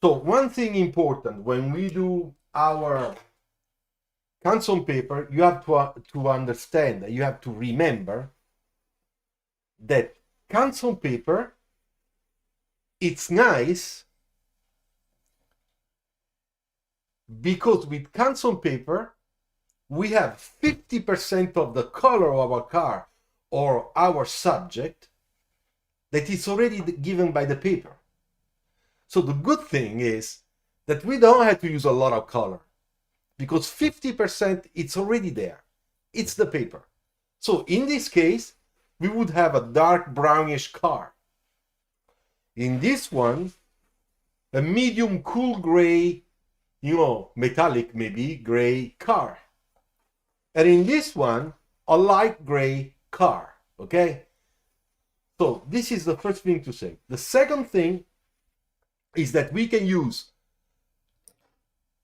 So one thing important when we do our Canson paper, you have to understand, you have to remember that Canson paper, it's nice because with Canson paper, we have 50% of the color of our car or our subject that is already given by the paper. So the good thing is that we don't have to use a lot of color because 50% it's already there. It's the paper. So in this case, we would have a dark brownish car. In this one, a medium cool gray, metallic maybe, gray car. And in this one, a light gray car, okay? So this is the first thing to say. The second thing is that we can use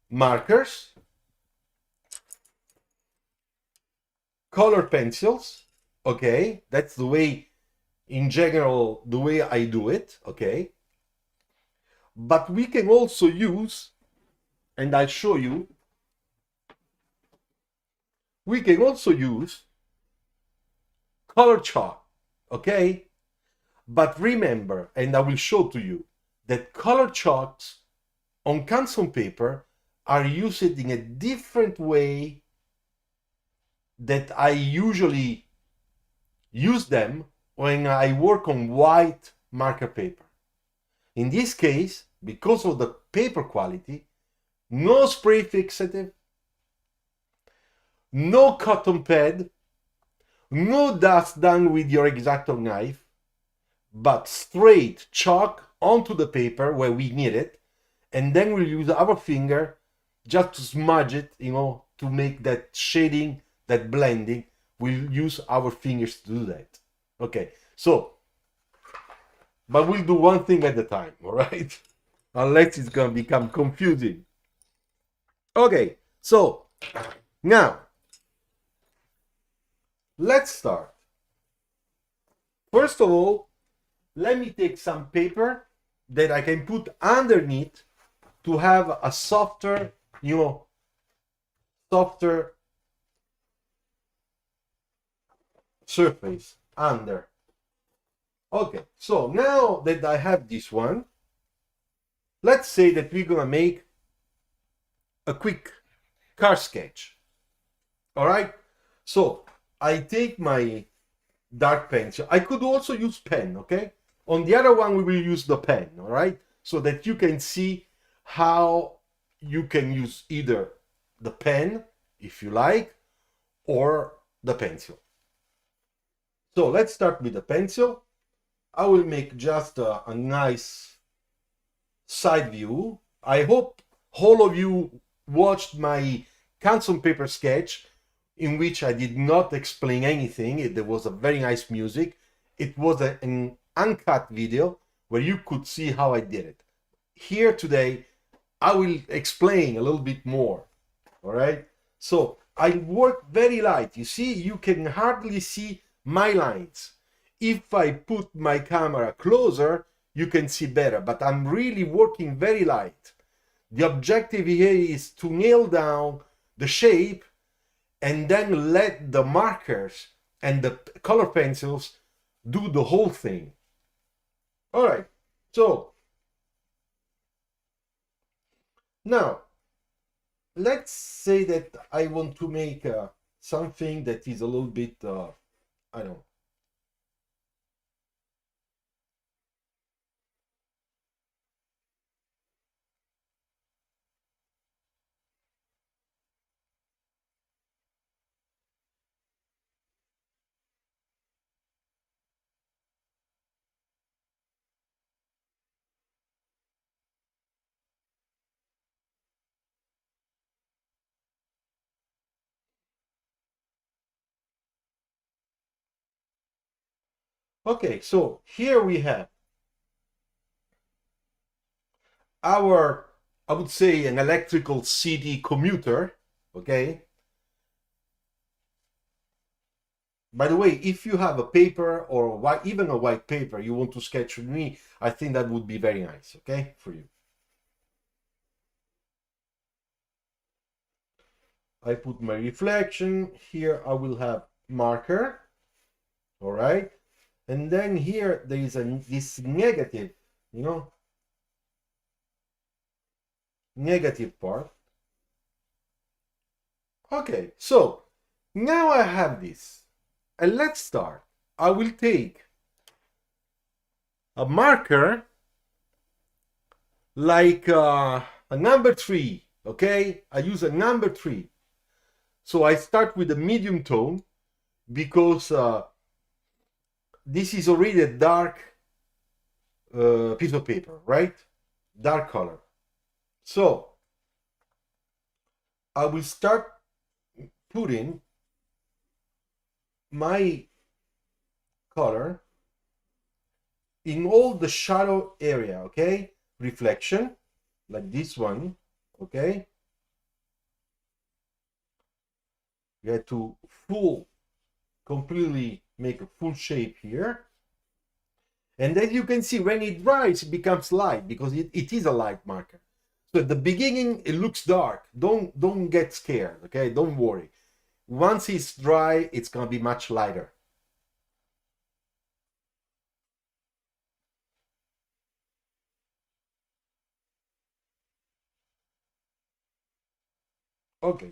markers, color pencils, okay? That's the way, in general, the way I do it, okay? But we can also use, and I'll show you, we can also use color chalk, okay? But remember, and I will show to you, that color chalks on Canson paper are used in a different way that I usually use them when I work on white marker paper. In this case, because of the paper quality, no spray fixative, no cotton pad, no dust done with your X-Acto knife, but straight chalk onto the paper where we need it, and then we'll use our finger just to smudge it, to make that shading, that blending. We'll use our fingers to do that. Okay, so, but we'll do one thing at a time, all right? Unless it's gonna become confusing. Okay, so now let's start. First of all, let me take some paper that I can put underneath to have a softer, softer surface under. Okay, so now that I have this one, let's say that we're gonna make a quick car sketch. All right, so I take my dark pencil. I could also use pen, okay? On the other one, we will use the pen, all right? So that you can see how you can use either the pen, if you like, or the pencil. So let's start with the pencil. I will make just a nice side view. I hope all of you watched my Canson paper sketch in which I did not explain anything. There was a very nice music. It was an uncut video where you could see how I did it. Here today, I will explain a little bit more, all right? So I work very light. You see, you can hardly see my lines. If I put my camera closer, you can see better, but I'm really working very light. The objective here is to nail down the shape and then let the markers and the color pencils do the whole thing. All right, so now let's say that I want to make something that is a little bit, I don't know. Okay, so here we have our, I would say, an electrical CD commuter, okay? By the way, if you have a paper or even a white paper you want to sketch with me, I think that would be very nice, okay, for you. I put my reflection. Here I will have marker. All right. And then here there is this negative, negative part. Okay, so now I have this. And let's start. I will take a marker like a number 3, okay? I use a number 3. So I start with a medium tone because this is already a dark piece of paper, right? Dark color. So I will start putting my color in all the shadow area, okay? Reflection, like this one, okay? You have to completely make a full shape here. And then you can see when it dries, it becomes light because it is a light marker. So at the beginning, it looks dark. Don't get scared, okay? Don't worry. Once it's dry, it's gonna be much lighter. Okay.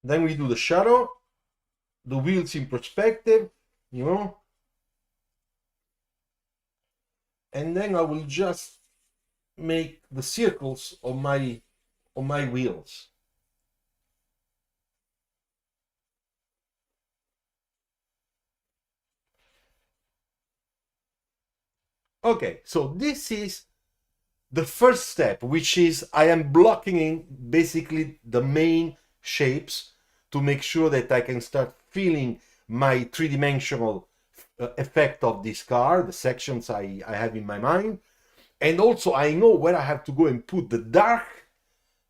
Then we do the shadow, the wheels in perspective, and then I will just make the circles on my wheels. Okay, so this is the first step, which is I am blocking in basically the main shapes to make sure that I can start feeling my three-dimensional effect of this car, the sections I have in my mind. And also I know where I have to go and put the dark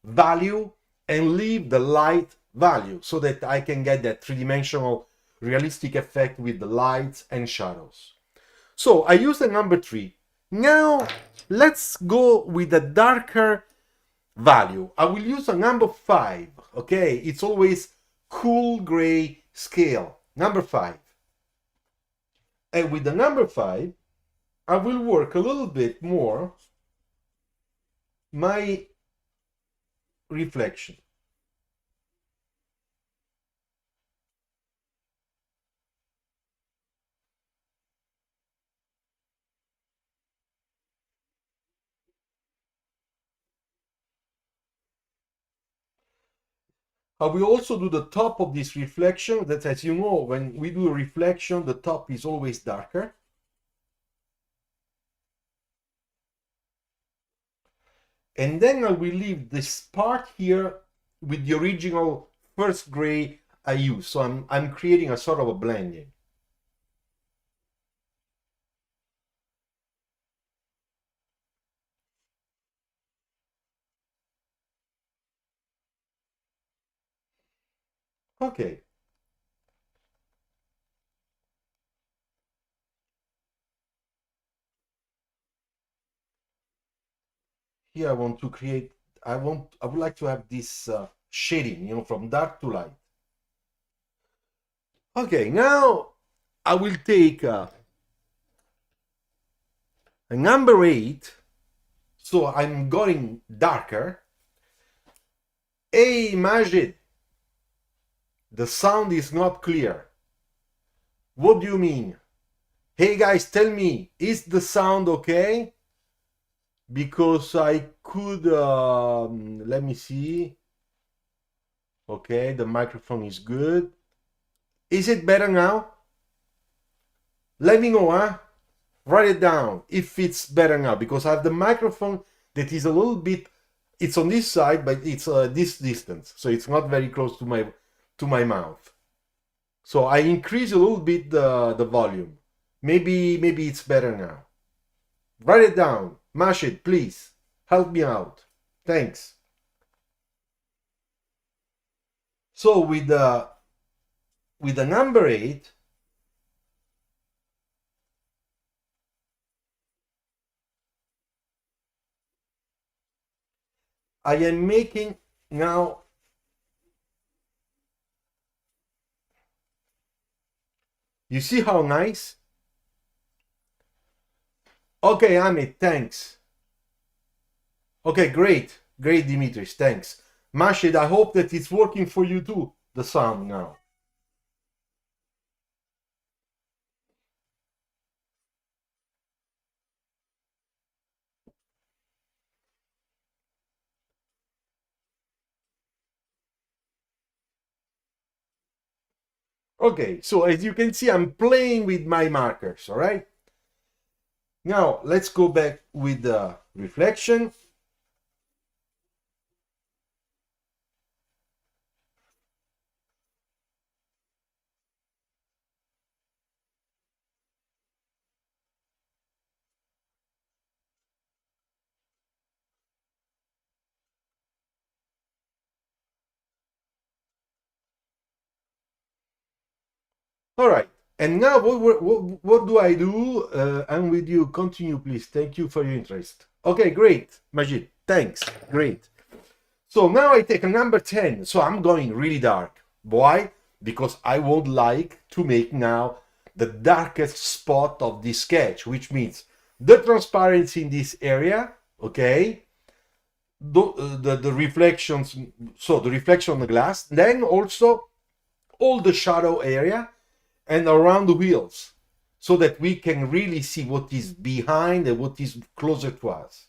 value and leave the light value so that I can get that three-dimensional realistic effect with the lights and shadows. So I use the number 3. Now let's go with a darker value. I will use a number 5, okay? It's always cool gray scale, number 5. And with the number 5, I will work a little bit more my reflection. I will also do the top of this reflection. That, as you know, when we do a reflection, the top is always darker. And then I will leave this part here with the original first gray I used. So I'm creating a sort of a blending. Okay. Here I want to create, I would like to have this shading, from dark to light. Okay, now I will take a number 8, so I'm going darker. Hey, Majid, the sound is not clear. What do you mean? Hey guys, tell me, is the sound okay? Because I could, let me see. Okay, the microphone is good. Is it better now? Let me know, huh? Write it down if it's better now, because I have the microphone that is a little bit, it's on this side, but it's this distance, so it's not very close to my mouth. So I increase a little bit the volume. Maybe it's better now. Write it down. Mashit, please. Help me out. Thanks. So with the number 8, I am making now. You see how nice? Okay, Amit, thanks. Okay, great. Great, Dimitris, thanks. Mashid, I hope that it's working for you too, the sound now. Okay, so as you can see, I'm playing with my markers, all right? Now, let's go back with the reflection. All right, and now what do I do? I'm with you. Continue, please. Thank you for your interest. Okay, great, Majid. Thanks. Great. So now I take a number 10. So I'm going really dark. Why? Because I would like to make now the darkest spot of this sketch, which means the transparency in this area, okay? The reflections, so the reflection on the glass, then also all the shadow area and around the wheels, so that we can really see what is behind and what is closer to us.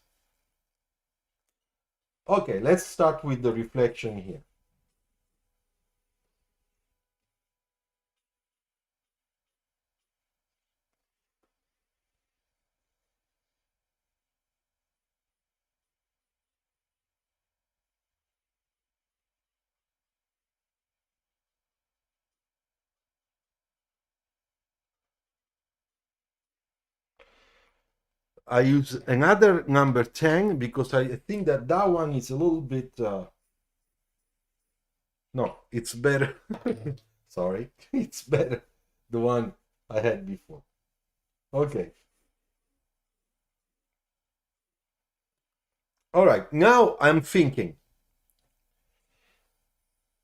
Okay, let's start with the reflection here. I use another number 10 because I think that that one is a little bit, no, it's better. Sorry, it's better, the one I had before. Okay. All right, now I'm thinking.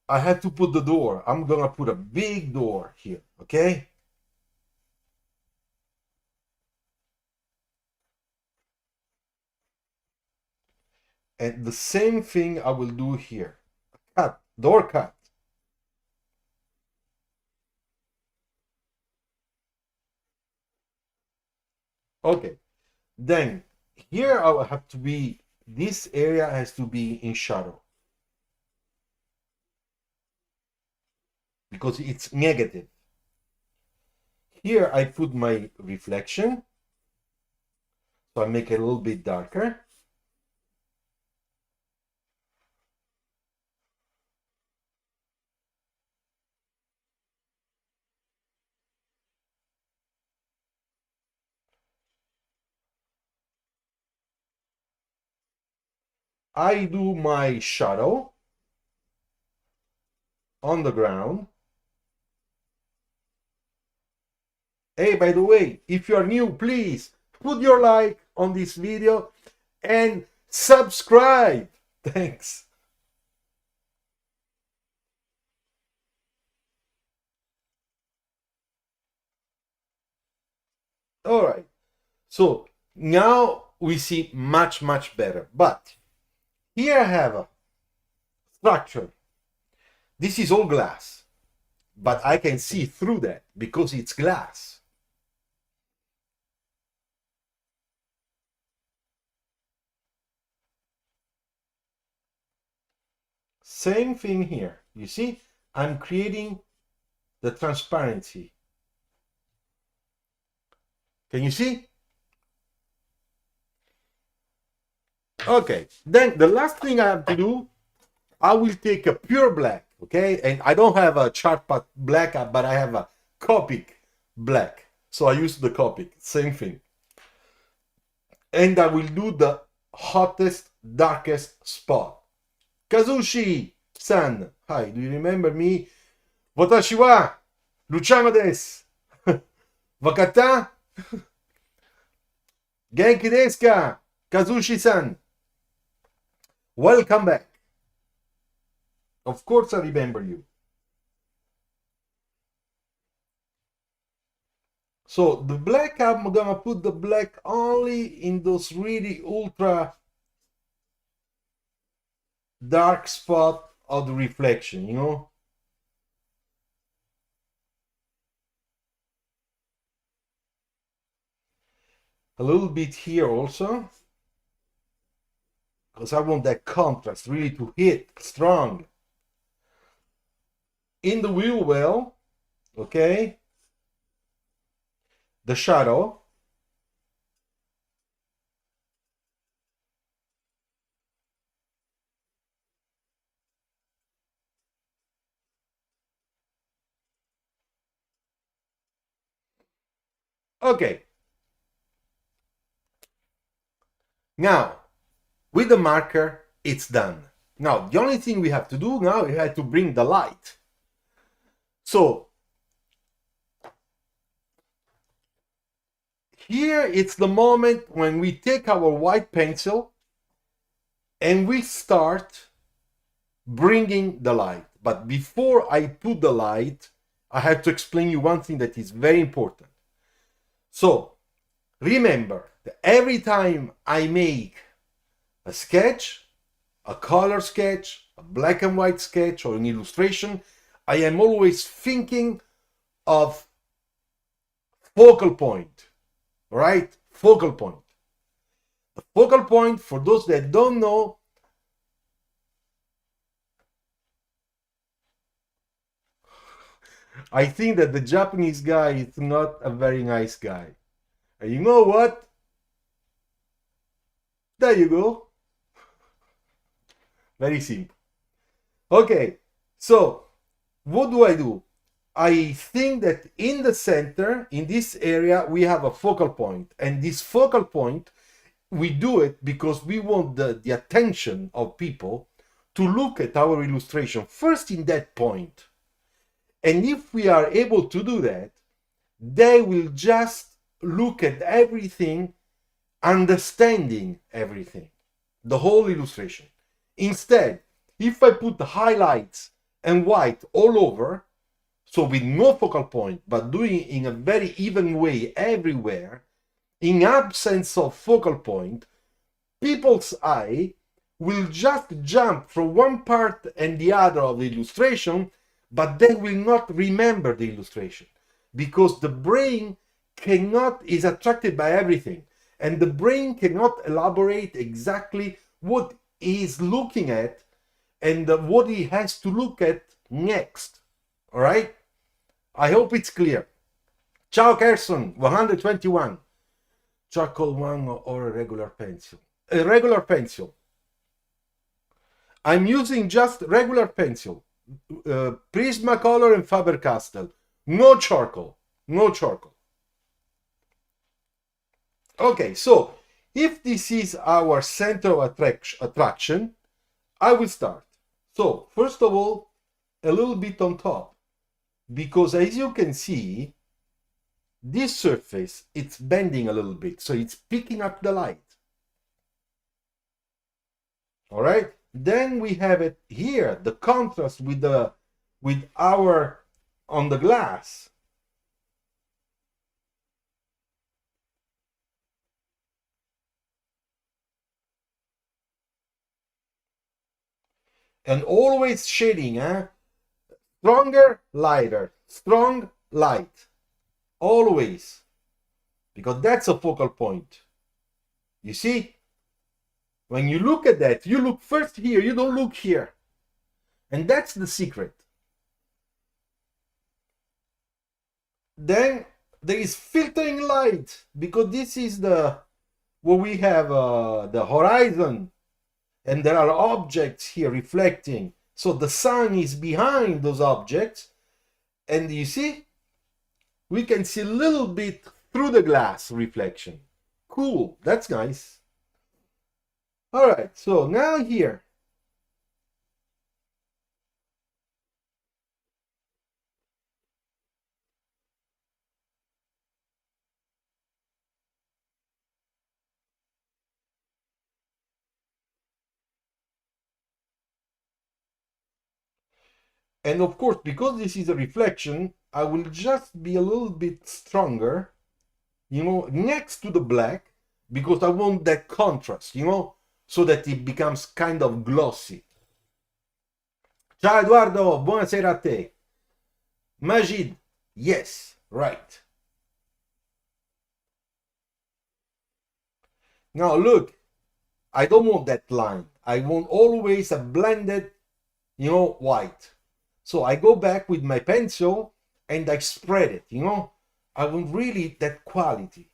I had to put the door. I'm gonna put a big door here, okay? And the same thing I will do here. Cut, door cut. Okay, then here I will have to be, this area has to be in shadow because it's negative. Here I put my reflection, so I make it a little bit darker. I do my shadow on the ground. Hey, by the way, if you're new, please put your like on this video and subscribe. Thanks. All right. So now we see much, much better. But here I have a structure. This is all glass, but I can see through that because it's glass. Same thing here. You see, I'm creating the transparency. Can you see? Okay, then the last thing I have to do, I will take a pure black, okay? And I don't have a chart black, but I have a Copic black. So I use the Copic, same thing. And I will do the hottest, darkest spot. Kazushi-san, hi, do you remember me? Watashi wa Luciano desu. Wakata? Genki desu ka? Kazushi-san. Welcome back. Of course I remember you. So the black, I'm gonna put the black only in those really ultra dark spot of the reflection, you know? A little bit here also, because I want that contrast really to hit strong. In the wheel well, okay? The shadow. Okay. Now, with the marker, it's done. Now, the only thing we have to do now is to bring the light. So, here it's the moment when we take our white pencil and we start bringing the light. But before I put the light, I have to explain you one thing that is very important. So, remember that every time I make a sketch, a color sketch, a black and white sketch, or an illustration, I am always thinking of focal point, right? Focal point. The focal point, for those that don't know, I think that the Japanese guy is not a very nice guy. And you know what? There you go. Very simple. Okay, so what do? I think that in the center, in this area, we have a focal point. And this focal point, we do it because we want the attention of people to look at our illustration first in that point. And if we are able to do that, they will just look at everything, understanding everything, the whole illustration. Instead, if I put the highlights and white all over, so with no focal point, but doing it in a very even way everywhere, in absence of focal point, people's eye will just jump from one part and the other of the illustration, but they will not remember the illustration because the brain is attracted by everything, and the brain cannot elaborate exactly what he is looking at and what he has to look at next. All right? I hope it's clear. Ciao Canson, 121. Charcoal one or a regular pencil? A regular pencil. I'm using just regular pencil. Prismacolor and Faber-Castell. No charcoal. No charcoal. Okay, so if this is our center of attraction, I will start. So, first of all, a little bit on top, because as you can see, this surface, it's bending a little bit, so it's picking up the light. All right, then we have it here, the contrast with our on the glass. And always shading, stronger, lighter, strong, light, always, because that's a focal point. You see, when you look at that, you look first here, you don't look here, and that's the secret. Then there is filtering light, because this is what we have, the horizon, and there are objects here reflecting, so the sun is behind those objects, and you see, we can see a little bit through the glass reflection. Cool, that's nice. All right, so now here. And of course, because this is a reflection, I will just be a little bit stronger, next to the black, because I want that contrast, so that it becomes kind of glossy. Ciao Eduardo, buonasera a te. Majid, yes, right. Now look, I don't want that line. I want always a blended, white. So I go back with my pencil and I spread it, I want really that quality.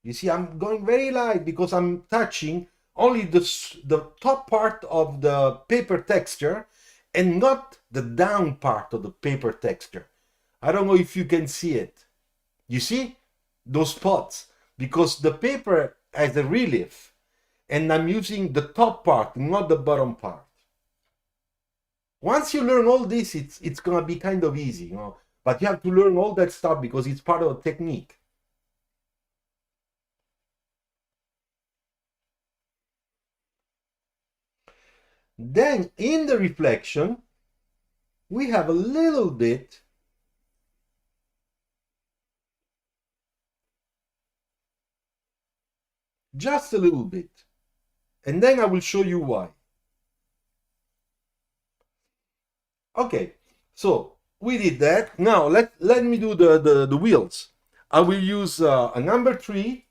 You see, I'm going very light because I'm touching only the top part of the paper texture and not the down part of the paper texture. I don't know if you can see it. You see those spots? Because the paper has a relief and I'm using the top part, not the bottom part. Once you learn all this, it's gonna be kind of easy, but you have to learn all that stuff because it's part of the technique. Then in the reflection, we have a little bit just a little bit, and then I will show you why. Okay, so we did that. Now let me do the wheels. I will use a number 3,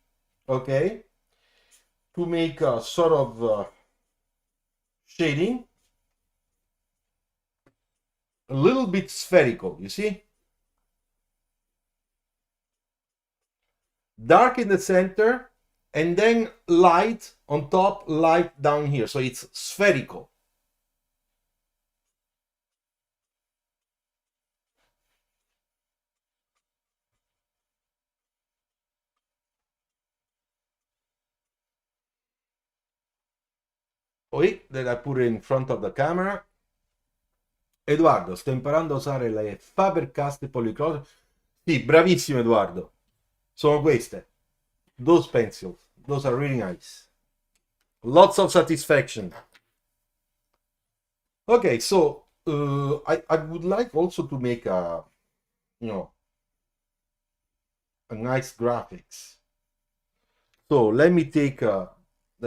okay, to make a sort of shading, a little bit spherical, you see? Dark in the center, and then light on top, light down here, so it's spherical. Wait, that I put it in front of the camera. Edoardo, sto imparando a usare le Faber-Castell polychrome. Sì, bravissimo Edoardo. Sono queste. Those pencils. Those are really nice. Lots of satisfaction. Okay, so I would like also to make a nice graphics. So let me take the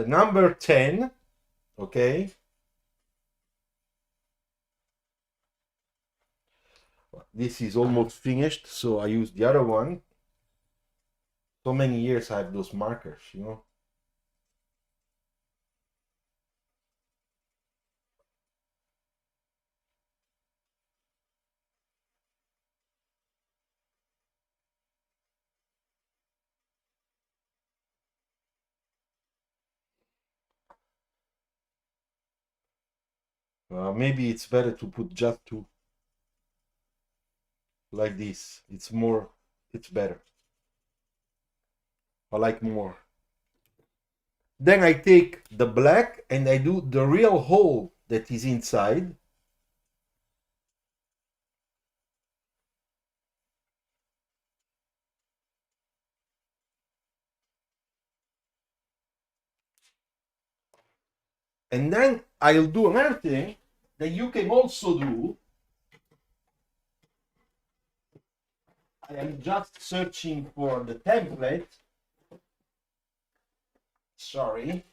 number 10, okay? This is almost finished, so I use the other one. So many years I have those markers, Maybe it's better to put just 2. Like this. It's better. I like more. Then I take the black and I do the real hole that is inside. And then I'll do another thing that you can also do. I am just searching for the template. Sorry.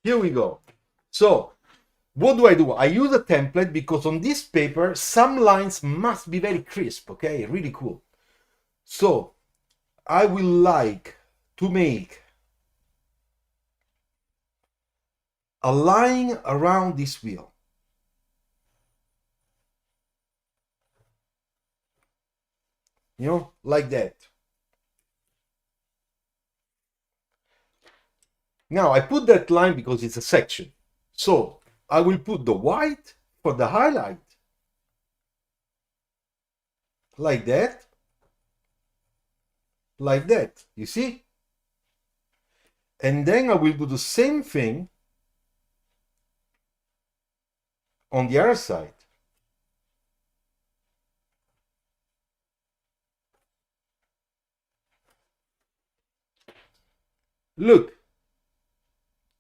Here we go. So what do? I use a template because on this paper, some lines must be very crisp, okay? Really cool. So I will like to make a line around this wheel. Like that. Now I put that line because it's a section. So I will put the white for the highlight like that, like that, you see? And then I will do the same thing on the other side. Look,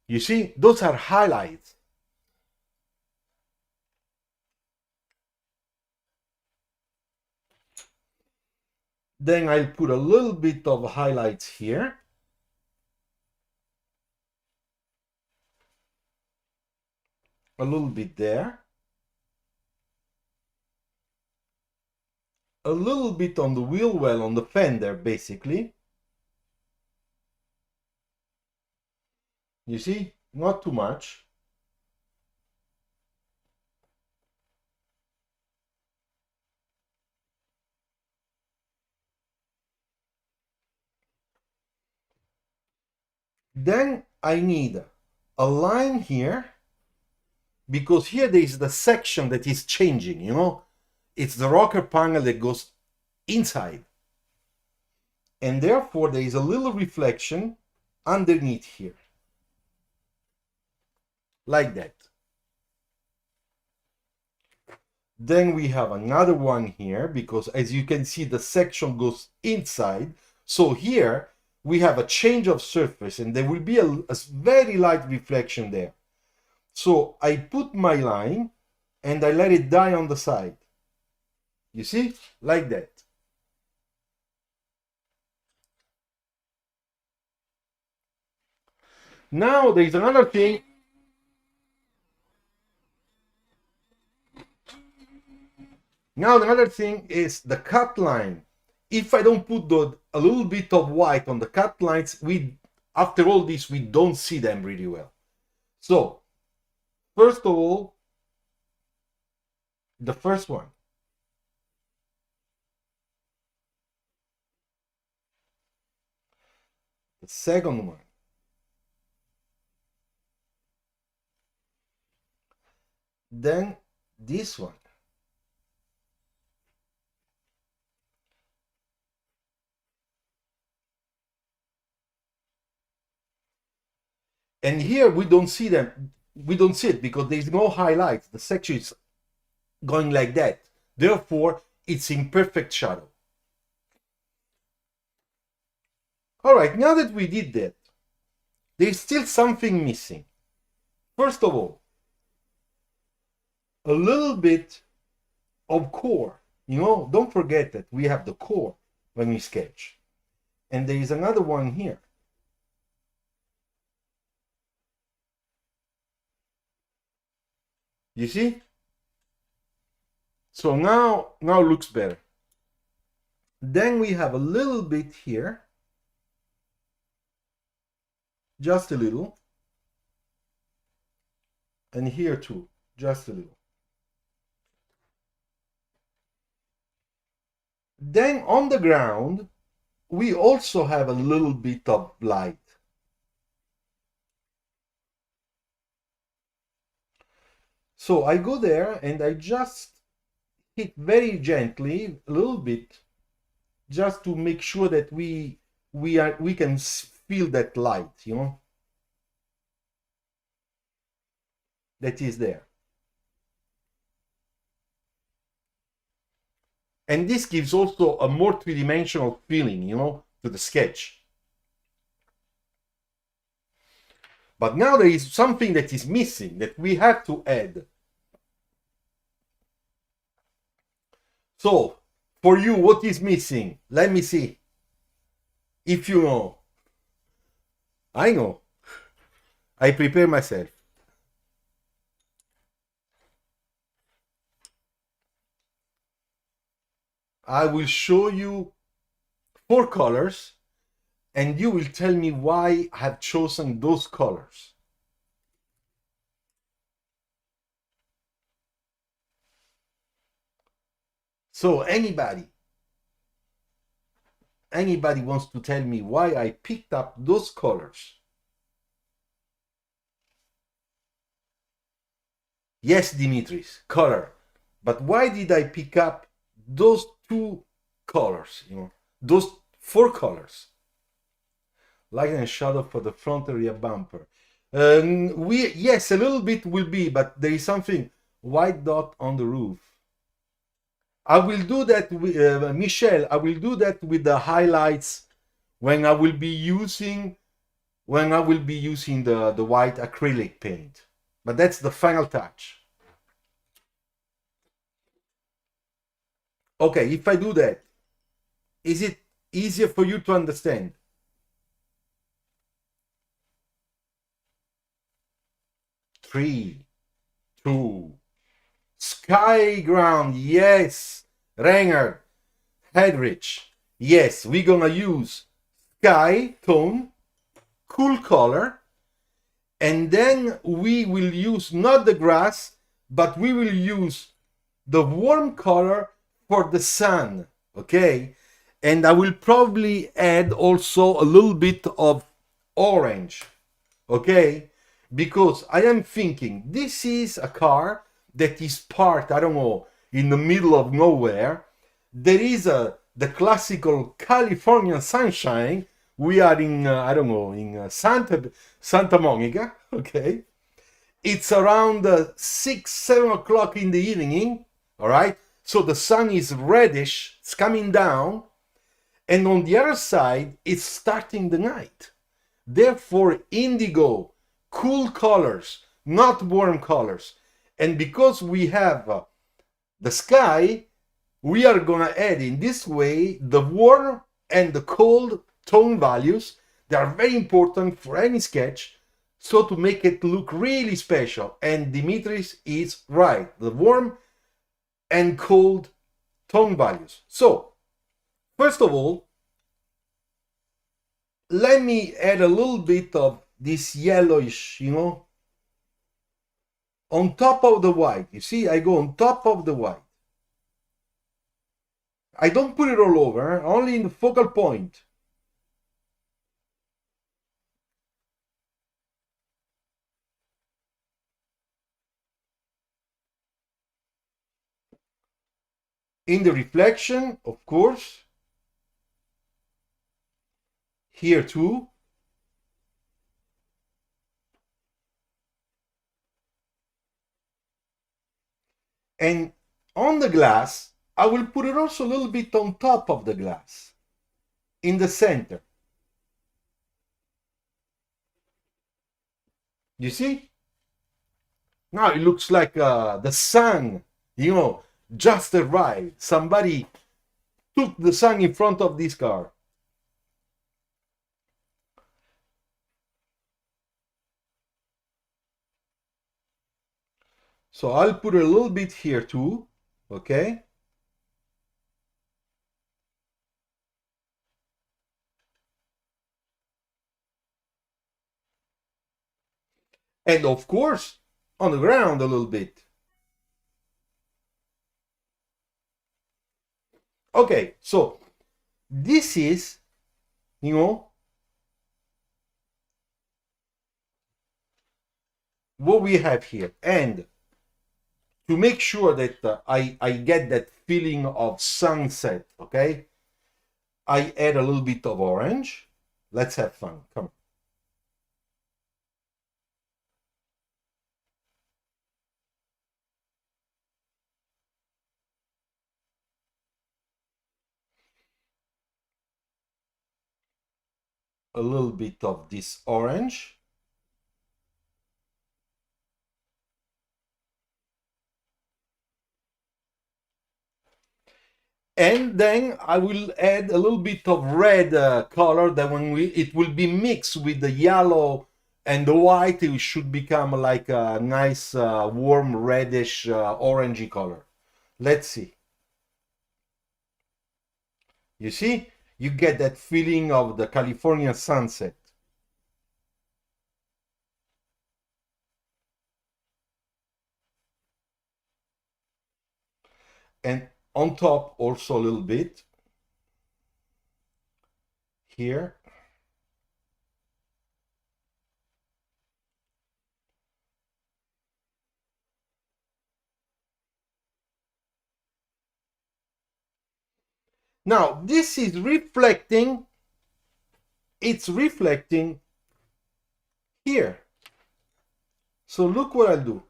you see, those are highlights. Then I'll put a little bit of highlights here. A little bit there. A little bit on the wheel well, on the fender, basically. You see, not too much. Then I need a line here, because here there is the section that is changing, you know? It's the rocker panel that goes inside. And therefore there is a little reflection underneath here. Like that. Then we have another one here, because as you can see, the section goes inside. So here we have a change of surface, and there will be a very light reflection there. So I put my line and I let it die on the side. You see? Like that. Now there is another thing. Now another thing is the cut line. If I don't put a little bit of white on the cut lines, after all this, we don't see them really well. So, first of all, the first one. The second one. Then this one. And here we don't see them. We don't see it because there's no highlights. The section is going like that. Therefore, it's in perfect shadow. All right, now that we did that, there's still something missing. First of all, a little bit of core. You know, don't forget that we have the core when we sketch. And there is another one here. You see? So now looks better. Then we have a little bit here. Just a little. And here too, just a little. Then on the ground, we also have a little bit of light. So I go there and I just hit very gently, a little bit, just to make sure that we can feel that light, you know, that is there. And this gives also a more three-dimensional feeling, you know, to the sketch. But now there is something that is missing that we have to add. So, for you, what is missing? Let me see. If you know. I know. I prepare myself. I will show you 4 colors and you will tell me why I have chosen those colors. So anybody wants to tell me why I picked up those colors? Yes, Dimitris, color. But why did I pick up those 2 colors, you know, those four colors. Light and shadow for the front and rear bumper. Yes, a little bit will be, but there is something white dot on the roof. I will do that with Michelle. I will do that with the highlights when I will be using the white acrylic paint. But that's the final touch. Okay, if I do that, is it easier for you to understand? 3, 2, sky ground, yes. Renger, Hedrich, yes, we're gonna use sky tone, cool color, and then we will use not the grass, but we will use the warm color for the sun, okay? And I will probably add also a little bit of orange, okay? Because I am thinking this is a car that is parked, I don't know, in the middle of nowhere. There is the classical Californian sunshine. We are in, I don't know, in Santa Monica, okay? It's around 6, 7 o'clock in the evening, all right? So the sun is reddish, it's coming down, and on the other side, it's starting the night. Therefore, indigo, cool colors, not warm colors. And because we have the sky, we are gonna add in this way the warm and the cold tone values. They are very important for any sketch, so to make it look really special. And Dimitris is right, the warm and cold tone values. So, first of all, let me add a little bit of this yellowish, you know, on top of the white. You see, I go on top of the white. I don't put it all over, only in the focal point. In the reflection, of course, here too. And on the glass, I will put it also a little bit on top of the glass, in the center. You see? Now it looks like the sun, you know, just arrived. Somebody took the sun in front of this car. So I'll put a little bit here too, okay? And of course, on the ground a little bit. Okay, so this is, you know, what we have here. And to make sure that I get that feeling of sunset, okay, I add a little bit of orange. Let's have fun. Come on. A little bit of this orange. And then I will add a little bit of red color that when it will be mixed with the yellow and the white, it should become like a nice warm reddish orangey color. Let's see. You see? You get that feeling of the California sunset. And on top also a little bit here. Now this is reflecting, it's reflecting here. So look what I'll do.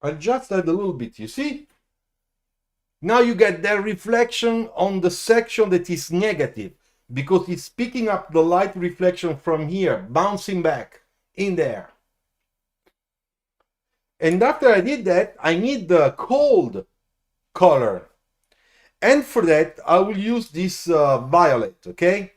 I'll just add a little bit, you see? Now you get that reflection on the section that is negative because it's picking up the light reflection from here, bouncing back in there. And after I did that, I need the cold color. And for that, I will use this violet, okay?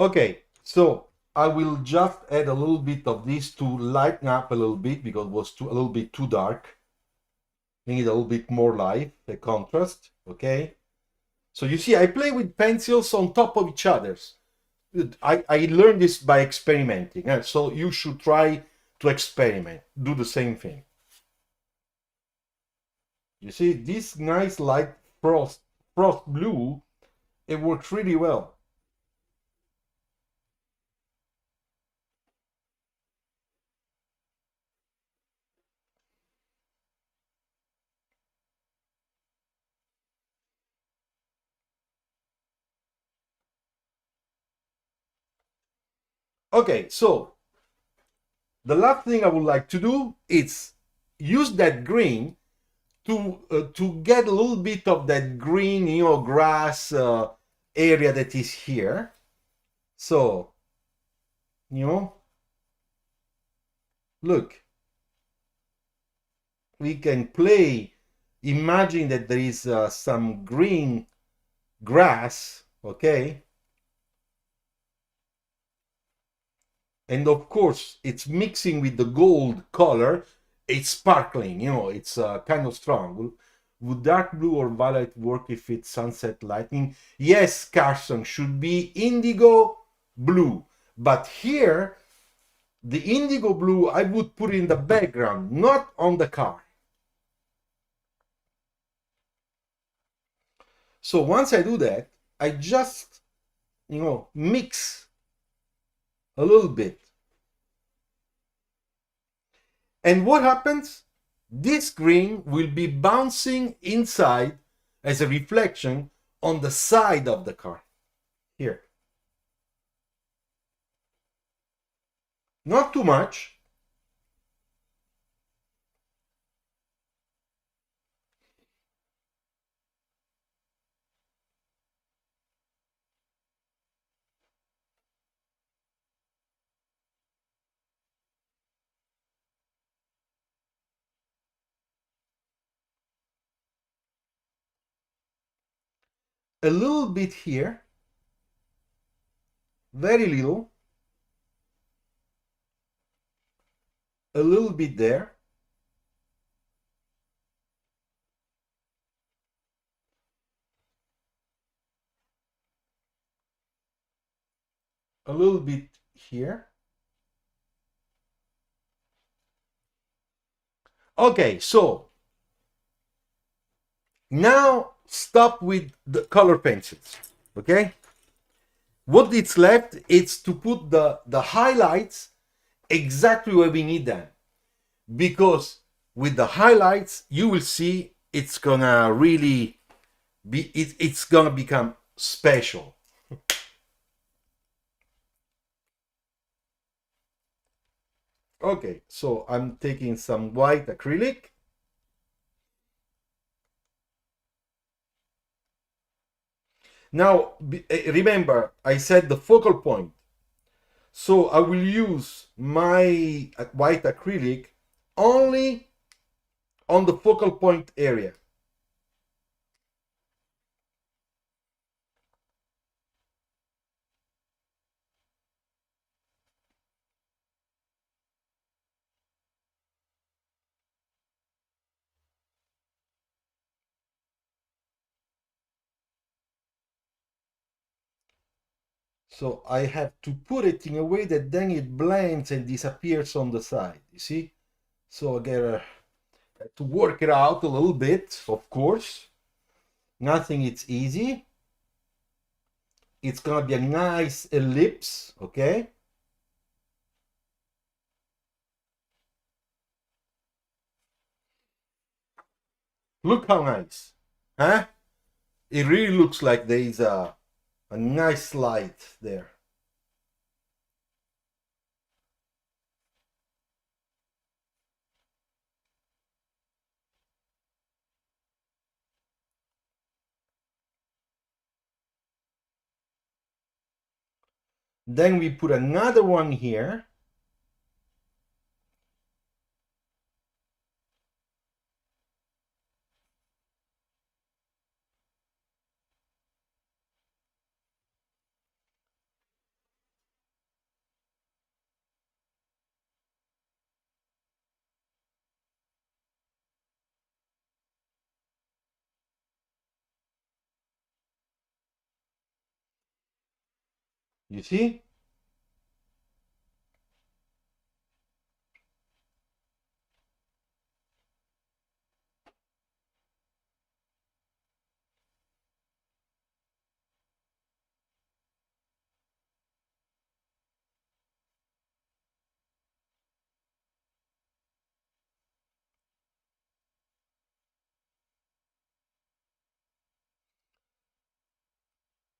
Okay, so I will just add a little bit of this to lighten up a little bit because it was a little bit too dark. We need a little bit more light, the contrast, okay? So you see, I play with pencils on top of each other. I learned this by experimenting, so you should try to experiment, do the same thing. You see, this nice light frost blue, it works really well. Okay, so the last thing I would like to do is use that green to get a little bit of that green, grass area that is here. So, look, we can play. Imagine that there is some green grass, okay? And of course, it's mixing with the gold color. It's sparkling, it's kind of strong. Would dark blue or violet work if it's sunset lightning? Yes, Carson, should be indigo blue. But here, the indigo blue, I would put in the background, not on the car. So once I do that, I just, mix a little bit. And what happens? This green will be bouncing inside as a reflection on the side of the car. Here. Not too much. A little bit here. Very little. A little bit there. A little bit here. Okay, so now stop with the color pencils, okay? What is left is to put the highlights exactly where we need them. Because with the highlights, you will see it's gonna really be, it's gonna become special. Okay, so I'm taking some white acrylic. Now, remember, I said the focal point. So I will use my white acrylic only on the focal point area. So I have to put it in a way that then it blends and disappears on the side, you see? So I gotta to work it out a little bit, of course. Nothing is easy. It's gonna be a nice ellipse, okay? Look how nice, huh? It really looks like there is a nice light there. Then we put another one here. You see?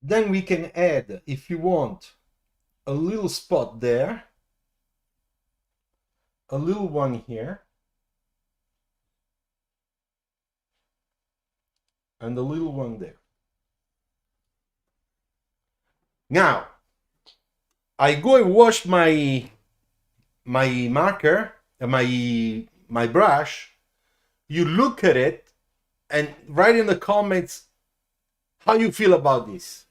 Then we can add, if you want, a little spot there, a little one here, and a little one there. Now, I go and wash my marker, my brush. You look at it and write in the comments how you feel about this.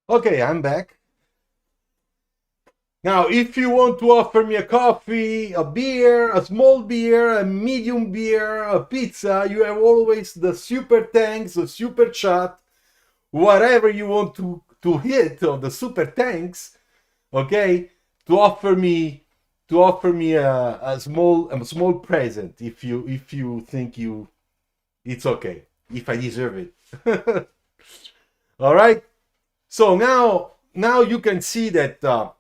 Okay, I'm back. Now, if you want to offer me a coffee, a beer, a small beer, a medium beer, a pizza, you have always the super thanks, the super chat, whatever you want to hit on the super thanks, okay, to offer me a small present if you think it's okay, if I deserve it. All right. So now you can see that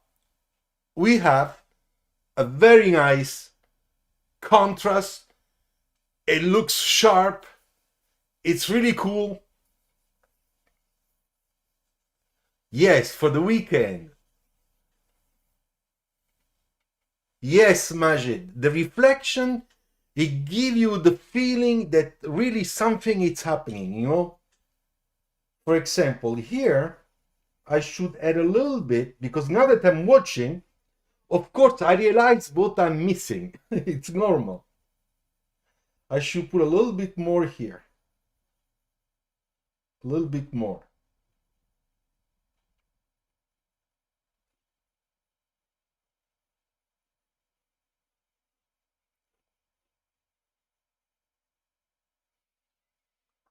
we have a very nice contrast. It looks sharp. It's really cool. Yes, for the weekend. Yes, Majid. The reflection, it gives you the feeling that really something is happening, you know? For example, here, I should add a little bit, because now that I'm watching, of course, I realize what I'm missing. It's normal. I should put a little bit more here. A little bit more.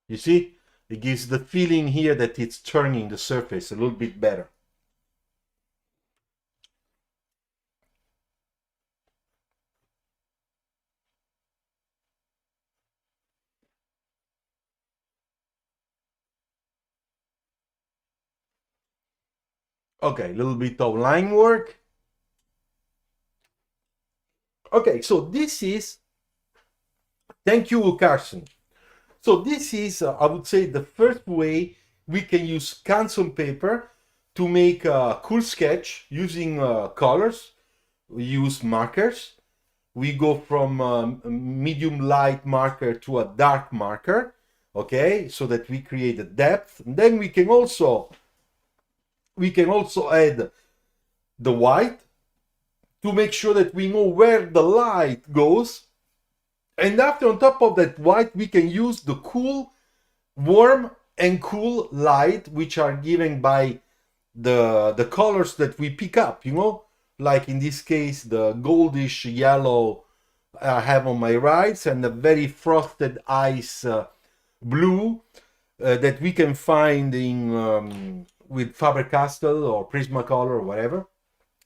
You see? It gives the feeling here that it's turning the surface a little bit better. Okay, a little bit of line work. Okay, so this is, thank you, Carson. So this is, I would say, the first way we can use Canson paper to make a cool sketch using colors. We use markers. We go from medium light marker to a dark marker, okay, so that we create a depth. And then we can also add the white to make sure that we know where the light goes. And after, on top of that white, we can use the cool, warm and cool light, which are given by the colors that we pick up, you know, like in this case, the goldish yellow I have on my right, and the very frosted ice blue that we can find in with Faber-Castell or Prismacolor or whatever.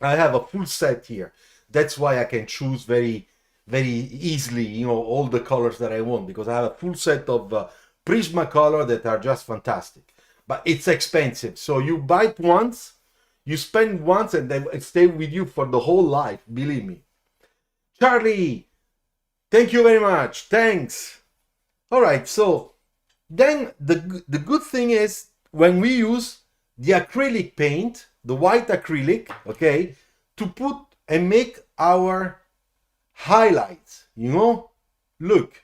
I have a full set here. That's why I can choose very easily, you know, all the colors that I want, because I have a full set of Prismacolor that are just fantastic. But it's expensive, so you buy it once, you spend once, and they stay with you for the whole life, believe me. Charlie, thank you very much. Thanks. All right, so then the good thing is when we use the acrylic paint, the white acrylic, okay, to put and make our highlights, you know, look,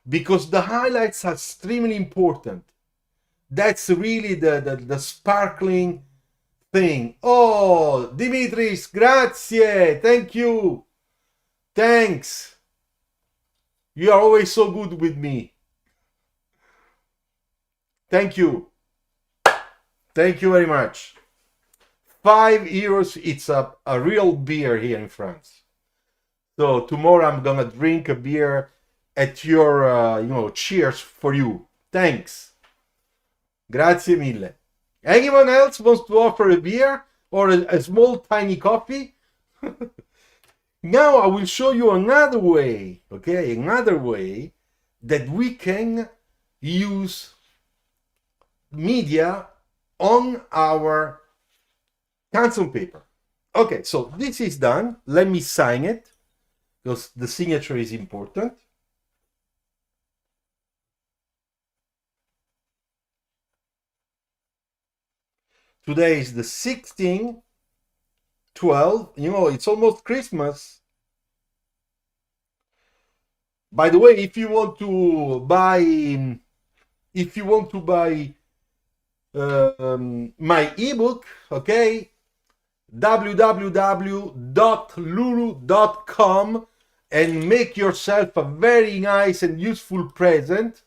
because the highlights are extremely important. That's really the sparkling thing. Oh, Dimitris, grazie, thank you, thanks. You are always so good with me. Thank you. Thank you very much. €5, it's a real beer here in France. So tomorrow I'm gonna drink a beer at your, you know, cheers for you. Thanks. Grazie mille. Anyone else wants to offer a beer or a small tiny coffee? Now I will show you another way, okay, another way that we can use media on our Canson paper. Okay, so this is done. Let me sign it, because the signature is important. Today is the 16th, 12. You know, it's almost Christmas. By the way, if you want to buy my ebook, okay, www.lulu.com, and make yourself a very nice and useful present,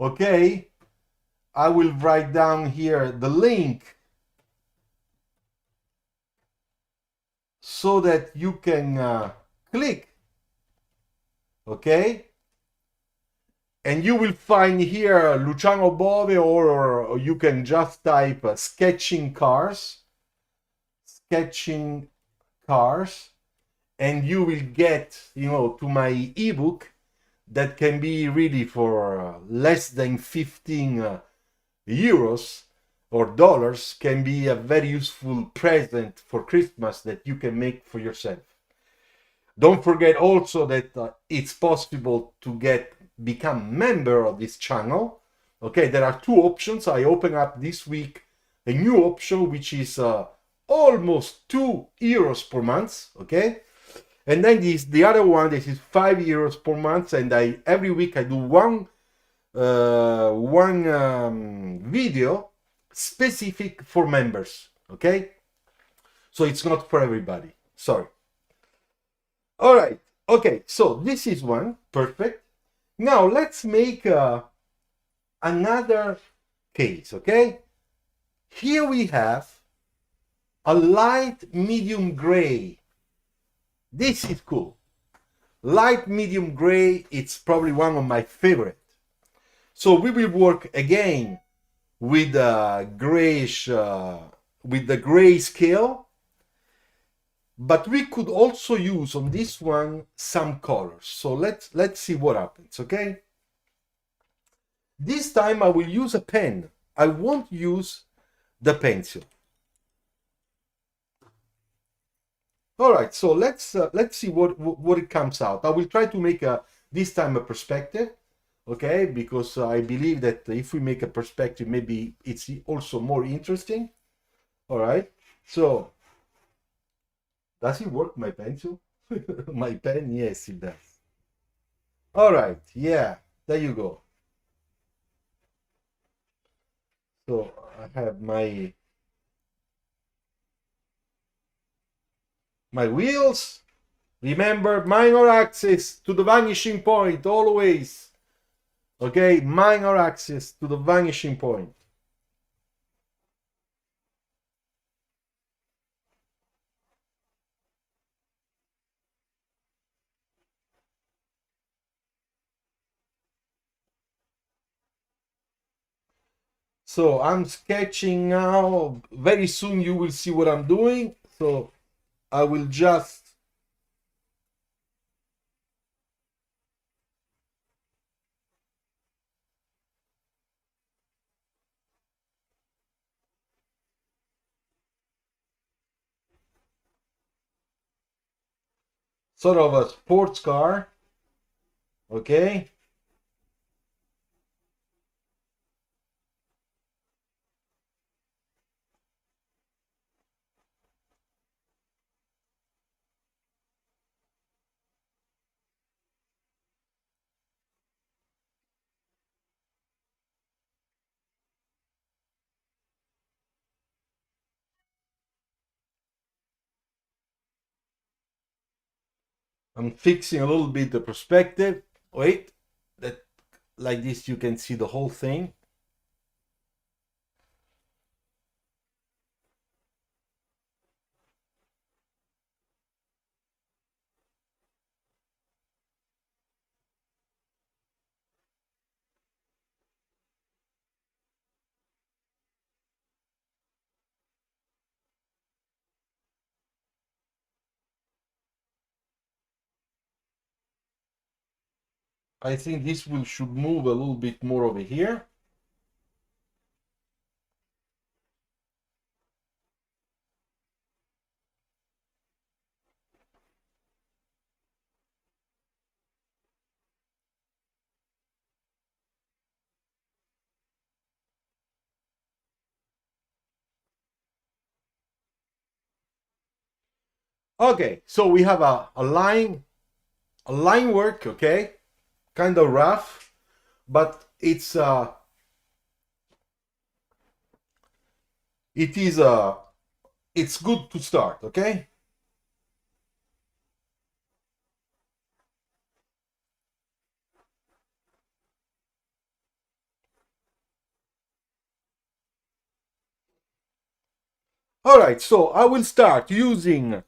okay. I will write down here the link so that you can click, okay, and you will find here Luciano Bove, or you can just type sketching cars, and you will get, you know, to my ebook that can be really for less than 15 euros or dollars, can be a very useful present for Christmas that you can make for yourself. Don't forget also that it's possible to become member of this channel. Okay, there are two options. I open up this week a new option, which is almost €2 per month, okay, and then the other one, this is €5 per month, and every week I do one video specific for members, okay, so it's not for everybody, sorry. All right, okay, so this is one, perfect. Now let's make another case, okay. Here we have a light medium gray. This is cool. Light medium gray, it's probably one of my favorite. So we will work again with grayish, with the gray scale, but we could also use on this one some colors. So let's see what happens, okay? This time I will use a pen. I won't use the pencil. All right, so let's see what it comes out. I will try to make this time a perspective, okay? Because I believe that if we make a perspective, maybe it's also more interesting. All right, so does it work, my pencil? My pen? Yes, it does. All right, yeah, there you go. So I have my wheels. Remember, minor axis to the vanishing point always. Okay, minor axis to the vanishing point. So I'm sketching now. Very soon you will see what I'm doing. So I will just sort of a sports car. Okay. I'm fixing a little bit the perspective. Wait, that like this you can see the whole thing. I think this will should move a little bit more over here. Okay, so we have a line work, okay, kind of rough, but it's good to start, okay. All right, so I will start using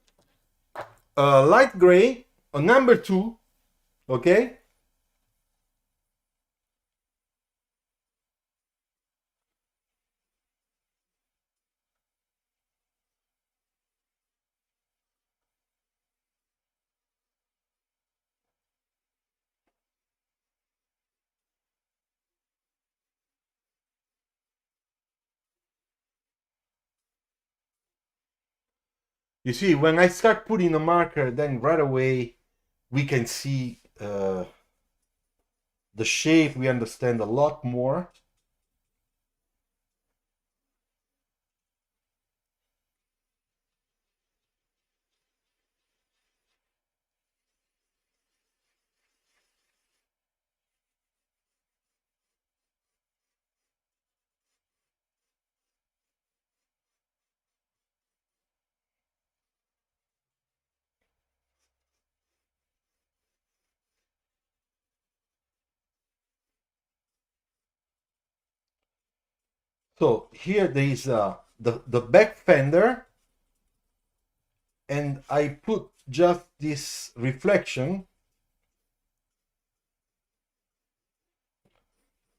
light gray on number 2, okay. You see, when I start putting a marker, then right away we can see the shape. We understand a lot more. So here there is the back fender, and I put just this reflection.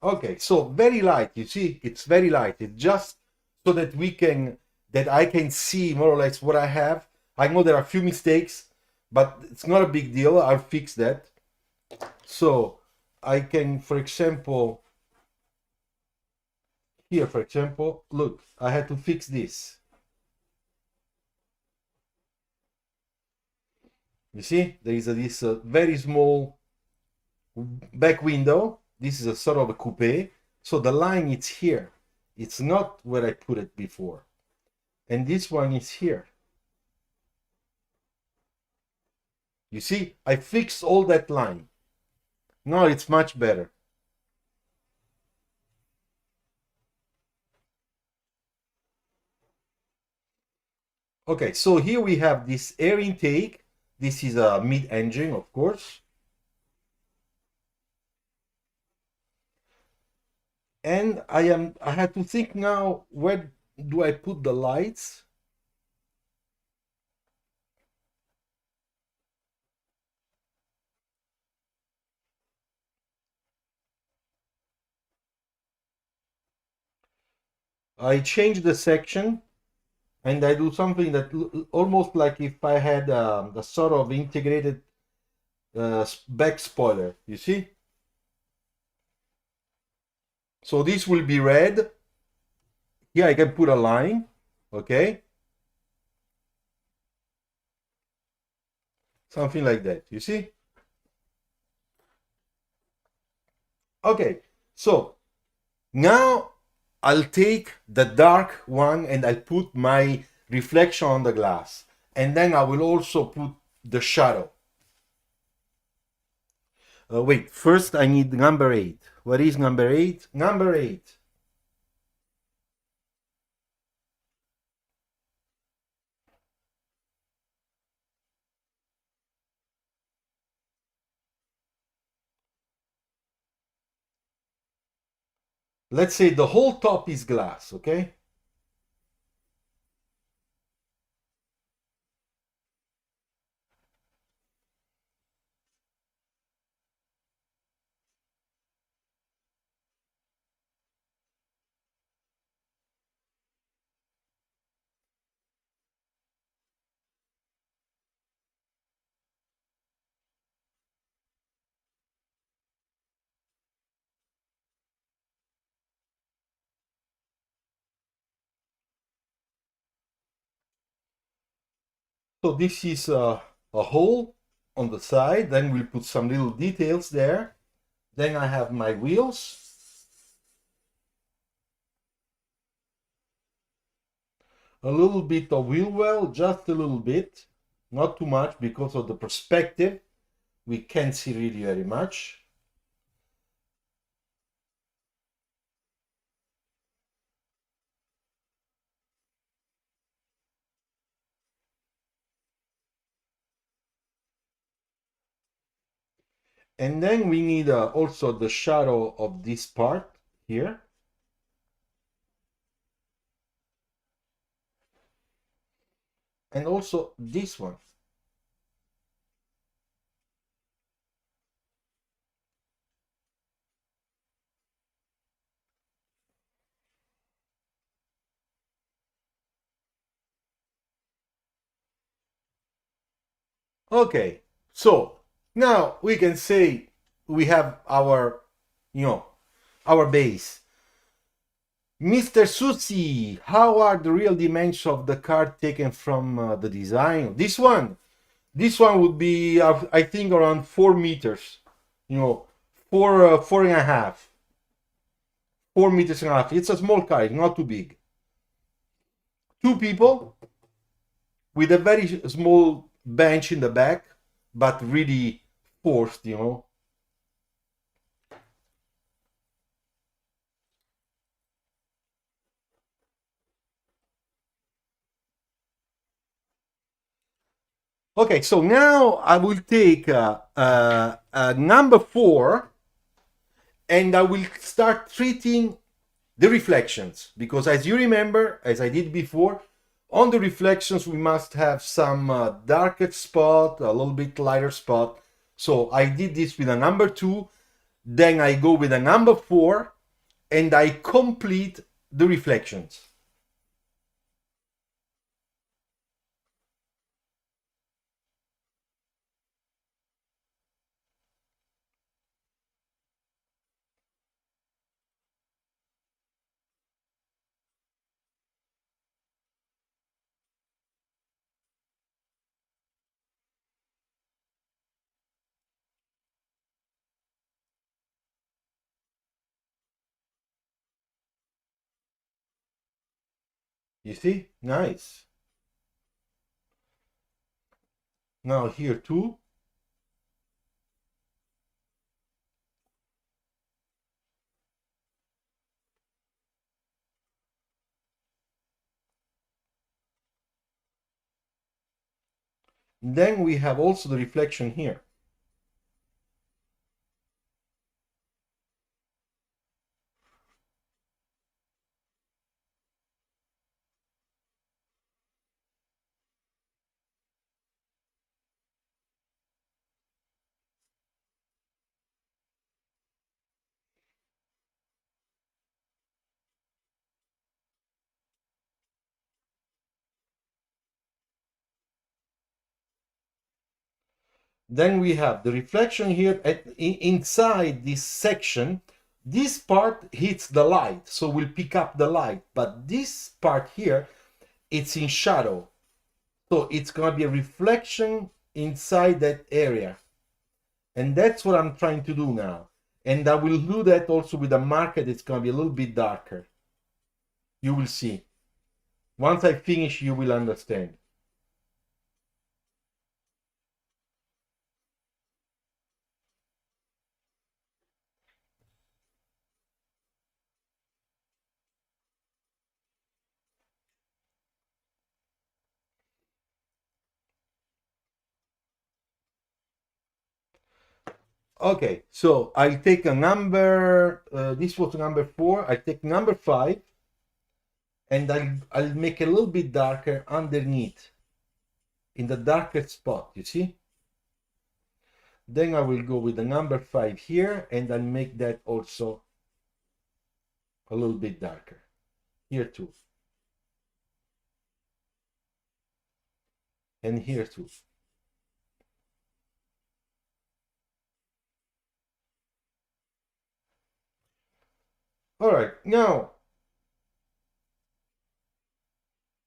Okay, so very light. You see, it's very light. It's just so that I can see more or less what I have. I know there are a few mistakes, but it's not a big deal. I'll fix that. So I can, for example, here, for example, look, I had to fix this. You see, there is this very small back window. This is a sort of a coupe. So the line is here. It's not where I put it before. And this one is here. You see, I fixed all that line. Now it's much better. Okay, so here we have this air intake. This is a mid-engine, of course. And I had to think now, where do I put the lights? I change the section and I do something that almost like if I had the sort of integrated back spoiler, you see? So this will be red. Here I can put a line, okay? Something like that, you see? Okay, so now I'll take the dark one and I'll put my reflection on the glass. And then I will also put the shadow. Wait, first I need number 8. What is number 8? Number 8. Let's say the whole top is glass, okay? So this is a hole on the side, then we'll put some little details there. Then I have my wheels. A little bit of wheel well, just a little bit, not too much because of the perspective. We can't see really very much. And then we need also the shadow of this part here. And also this one. Okay, so now we can say we have our, our base. Mr. Susi, how are the real dimensions of the car taken from the design? This one would be, I think, around 4 meters. Four and a half. 4 meters and a half. It's a small car, it's not too big. 2 people with a very small bench in the back, but really forced. Okay, so now I will take number 4 and I will start treating the reflections, because as you remember, as I did before, on the reflections we must have some darker spot, a little bit lighter spot. So I did this with a number 2, then I go with a number 4 and I complete the reflections. You see? Nice. Now here too. Then we have also the reflection here. Then we have the reflection here inside this section. This part hits the light, so we'll pick up the light. But this part here, it's in shadow. So it's going to be a reflection inside that area. And that's what I'm trying to do now. And I will do that also with a marker that's going to be a little bit darker. You will see. Once I finish, you will understand. Okay, so I take a number, this was number 4, I take number 5, and I'll make a little bit darker underneath, in the darkest spot, you see? Then I will go with the number 5 here, and I'll make that also a little bit darker, here too. And here too. All right, now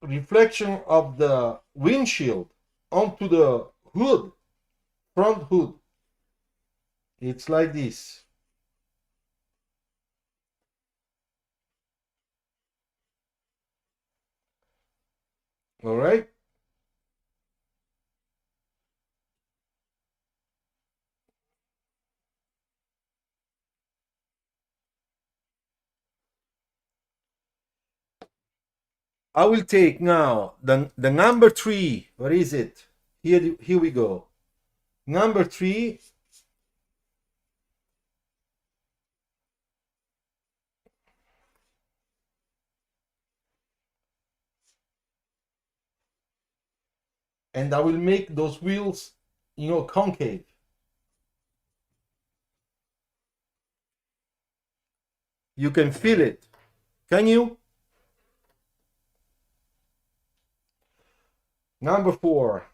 reflection of the windshield onto the hood, front hood. It's like this. All right. I will take now the number 3. What is it? Here we go. Number 3. And I will make those wheels, concave. You can feel it. Can you? Number 4.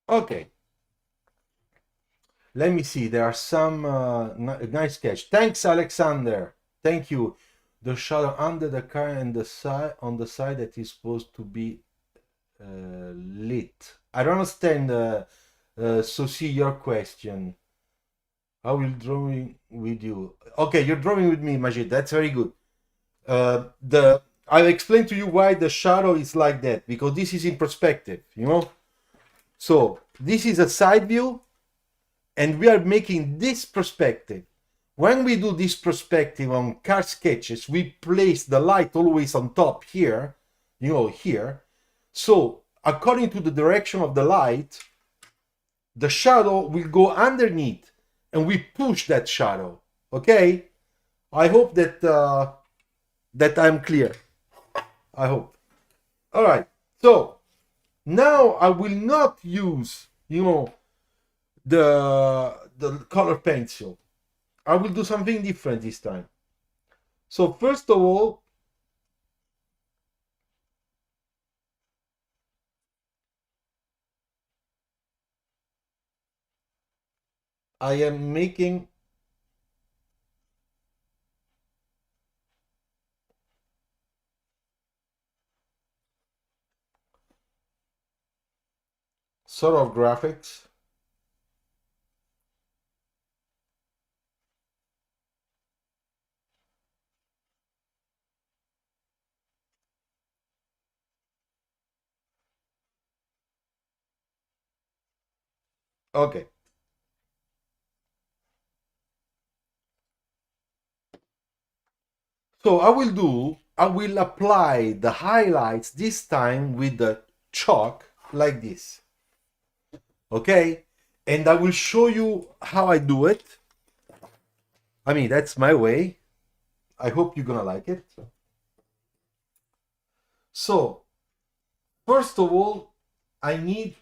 Okay. Let me see. There are some nice sketch. Thanks, Alexander. Thank you. The shadow under the car and the side on the side that is supposed to be lit. I don't understand. So see your question. I will drawing with you. Okay, you're drawing with me, Majid. That's very good. I'll explain to you why the shadow is like that, because this is in perspective, So this is a side view, and we are making this perspective. When we do this perspective on car sketches, we place the light always on top here, here. So according to the direction of the light, the shadow will go underneath, and we push that shadow. Okay? I hope that that I'm clear. I hope. All right. So now I will not use, the color pencil. I will do something different this time. So first of all, I am making sort of graphics. Okay. So I will apply the highlights this time with the chalk like this. Okay? And I will show you how I do it. I mean, that's my way. I hope you're gonna like it. So, first of all, I need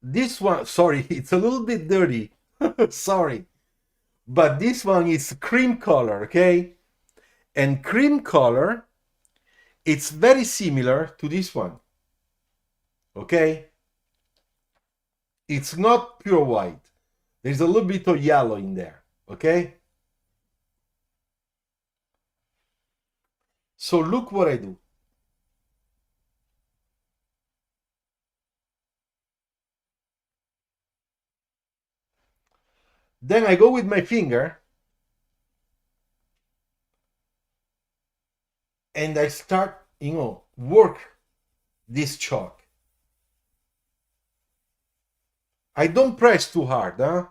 this one. Sorry, it's a little bit dirty. Sorry. But this one is cream color, okay? And cream color, it's very similar to this one. Okay? It's not pure white. There's a little bit of yellow in there. Okay? So look what I do. Then I go with my finger and I start, work this chalk. I don't press too hard, huh?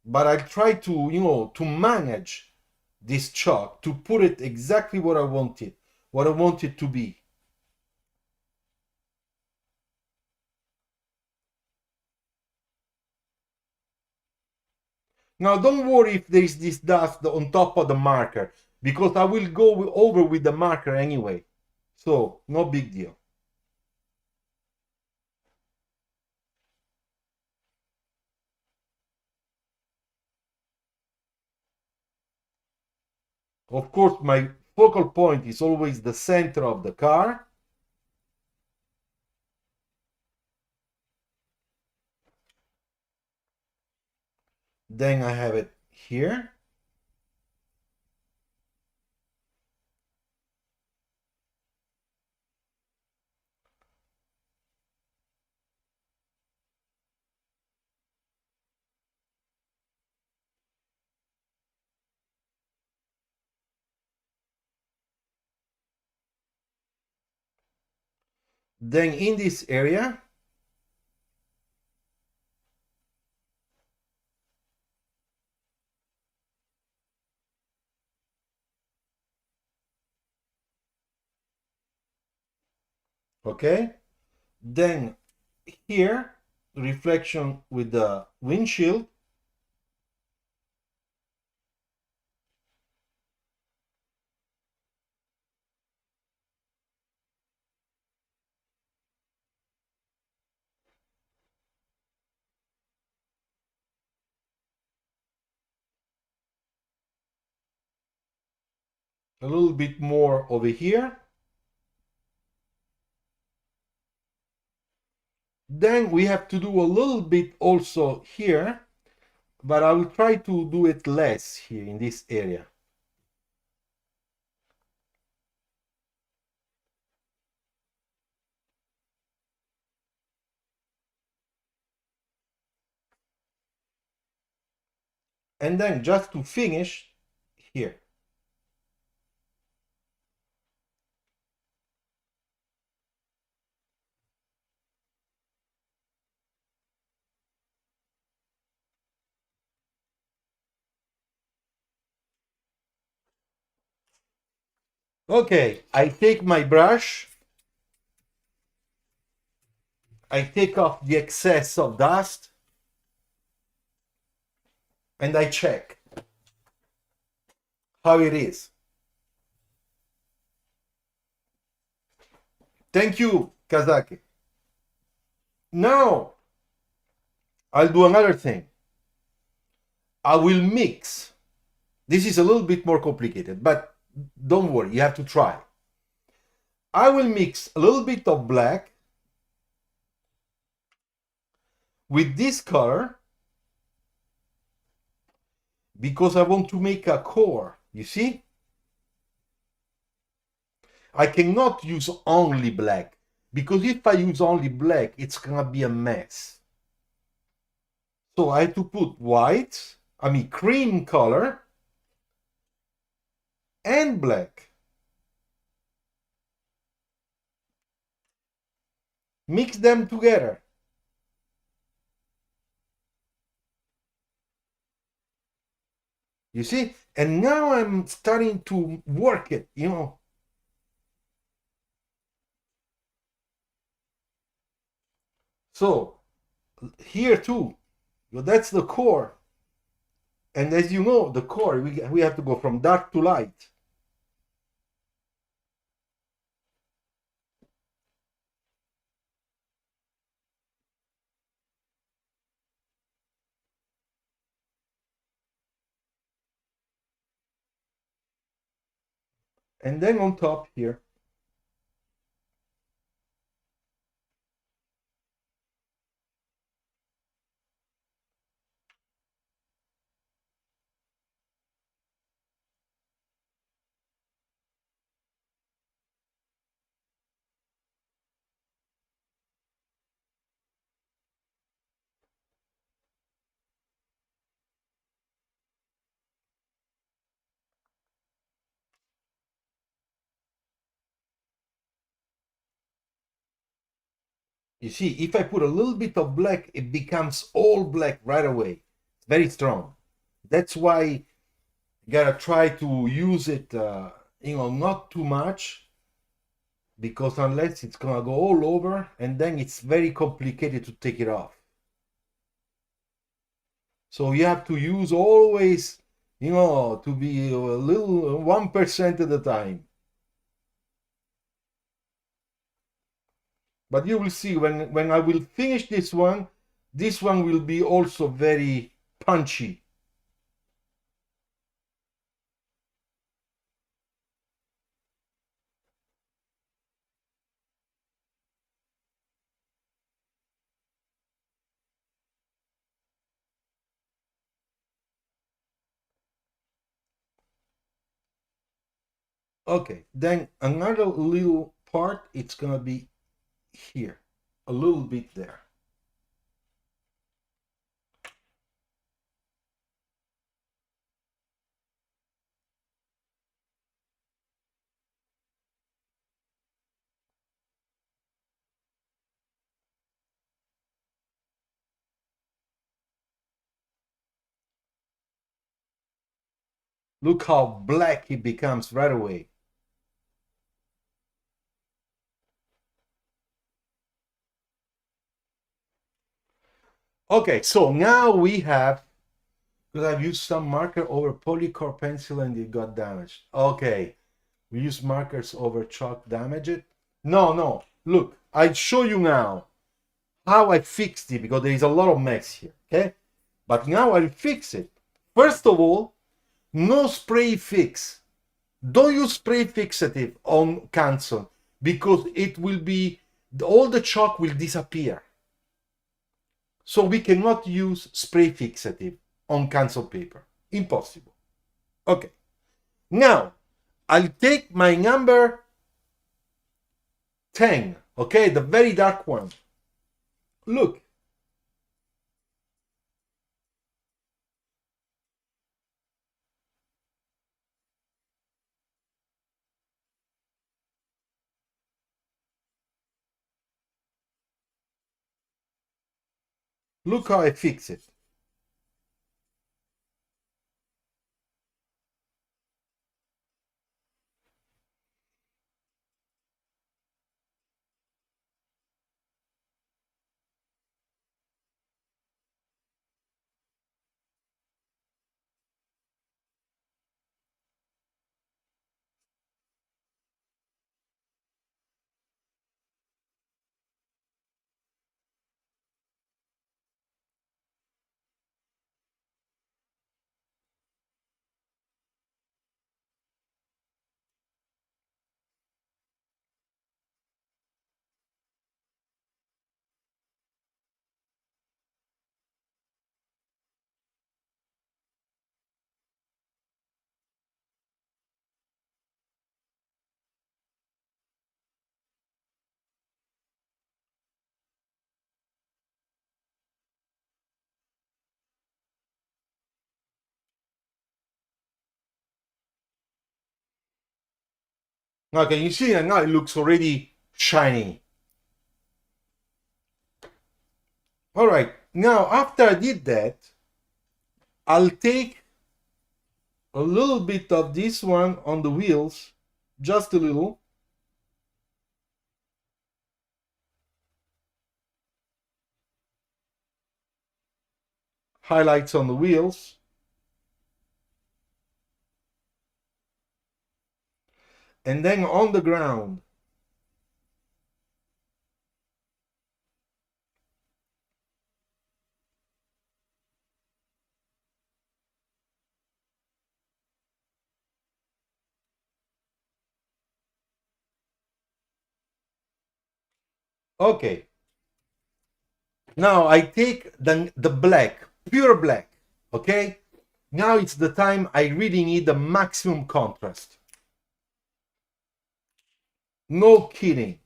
But I try to manage this chalk to put it exactly what I want it to be. Now don't worry if there is this dust on top of the marker, because I will go over with the marker anyway. So no big deal. Of course, my focal point is always the center of the car. Then I have it here. Then in this area, okay? Then here, reflection with the windshield. A little bit more over here. Then we have to do a little bit also here, but I will try to do it less here in this area. And then just to finish here. Okay, I take my brush, I take off the excess of dust, and I check how it is. Thank you, Kazaki. Now, I'll do another thing. I will mix. This is a little bit more complicated, but don't worry, you have to try. I will mix a little bit of black with this color because I want to make a core, you see? I cannot use only black because if I use only black, it's gonna be a mess. So I have to put white, I mean cream color, and black. Mix them together. You see? And now I'm starting to work it, you know. So here too, that's the core. And as you know, the core, we have to go from dark to light. And then on top here, you see, if I put a little bit of black, it becomes all black right away. It's very strong. That's why you gotta try to use it, not too much, because unless it's gonna go all over, and then it's very complicated to take it off. So you have to use always, to be a little 1% at a time. But you will see when I will finish this one will be also very punchy. Okay, then another little part, it's gonna be here, a little bit there. Look how black it becomes right away. Okay, so now we have, because I've used some marker over polycor pencil and it got damaged. Okay, we use markers over chalk, damage it. No, look, I'll show you now how I fixed it, because there is a lot of mess here, okay? But now I'll fix it. First of all, no spray fix. Don't use spray fixative on Canson, because it will be, all the chalk will disappear. So we cannot use spray fixative on Canson paper. Impossible. Okay. Now, I'll take my number 10, okay, the very dark one. Look. Look how I fix it. Okay, you see that now it looks already shiny. All right, now after I did that, I'll take a little bit of this one on the wheels, just a little. Highlights on the wheels. And then on the ground. Okay. Now I take the black, pure black. Okay. Now it's the time I really need the maximum contrast. No kidding.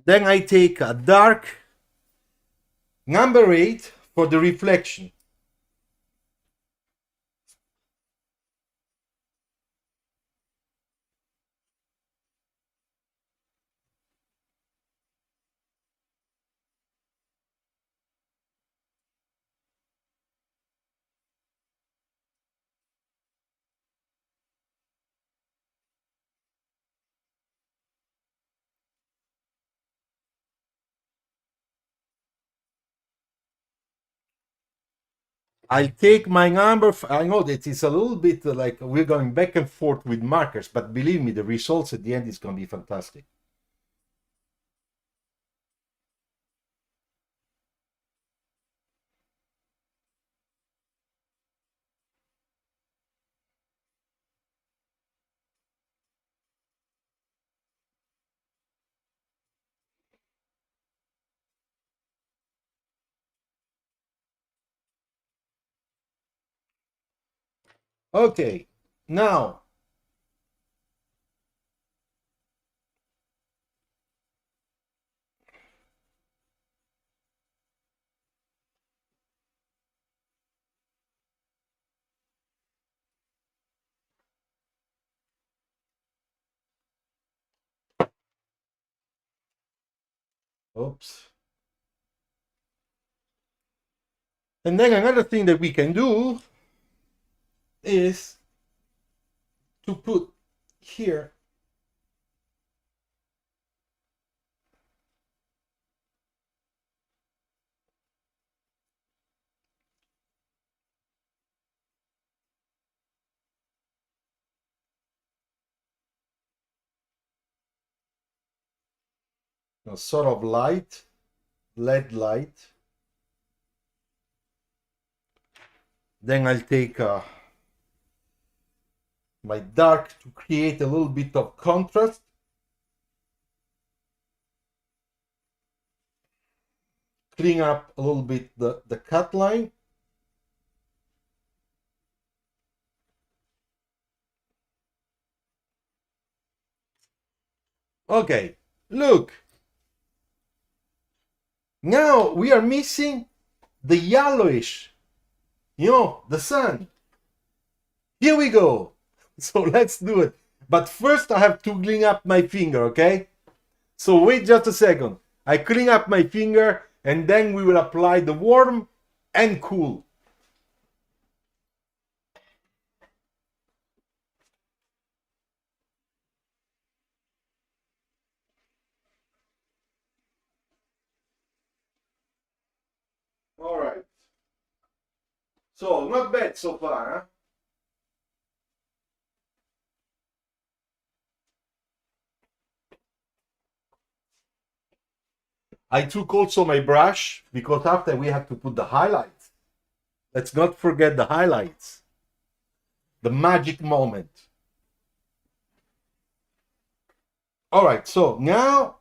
Then I take a dark number 8 for the reflection. I'll take my number. I know that it's a little bit like we're going back and forth with markers, but believe me, the results at the end is going to be fantastic. Okay, now oops. And then another thing that we can do is to put here a sort of light, LED light. Then I'll take my dark to create a little bit of contrast. Clean up a little bit the cut line. Okay, look. Now we are missing the yellowish, the sun. Here we go. So let's do it. But first I have to clean up my finger, okay? So wait just a second. I clean up my finger and then we will apply the warm and cool. All right. So not bad so far, huh? I took also my brush because after we have to put the highlights. Let's not forget the highlights. The magic moment. All right, so now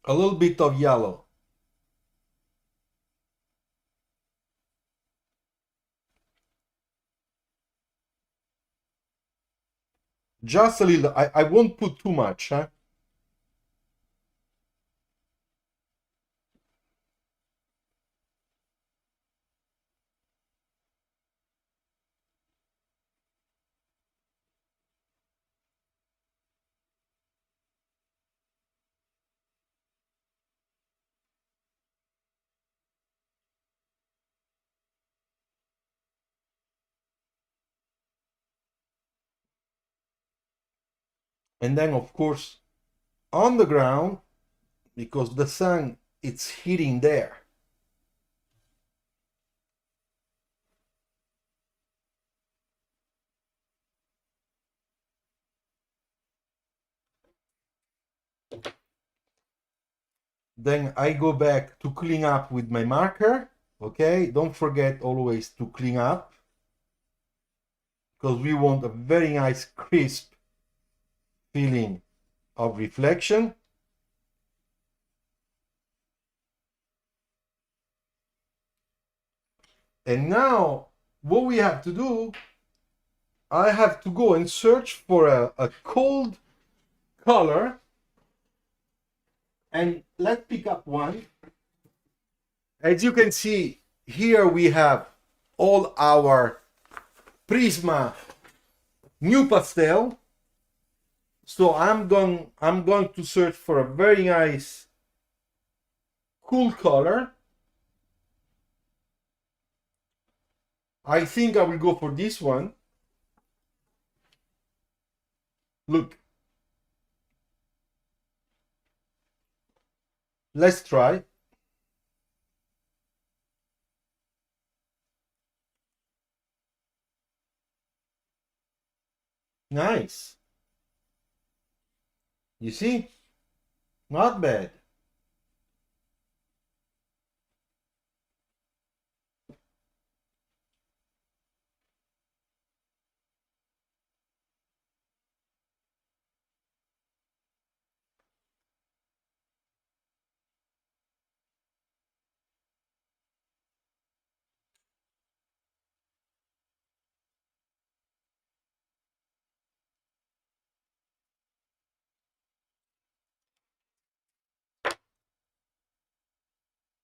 a little bit of yellow. Just a little. I won't put too much, huh? And then, of course, on the ground, because the sun it's hitting there. Then I go back to clean up with my marker. Okay, don't forget always to clean up because we want a very nice crisp feeling of reflection. And now what we have to do, I have to go and search for a cold color, and let's pick up one. As you can see here, we have all our Prisma new pastel. So I'm going to search for a very nice cool color. I think I will go for this one. Look, let's try. Nice. You see? Not bad.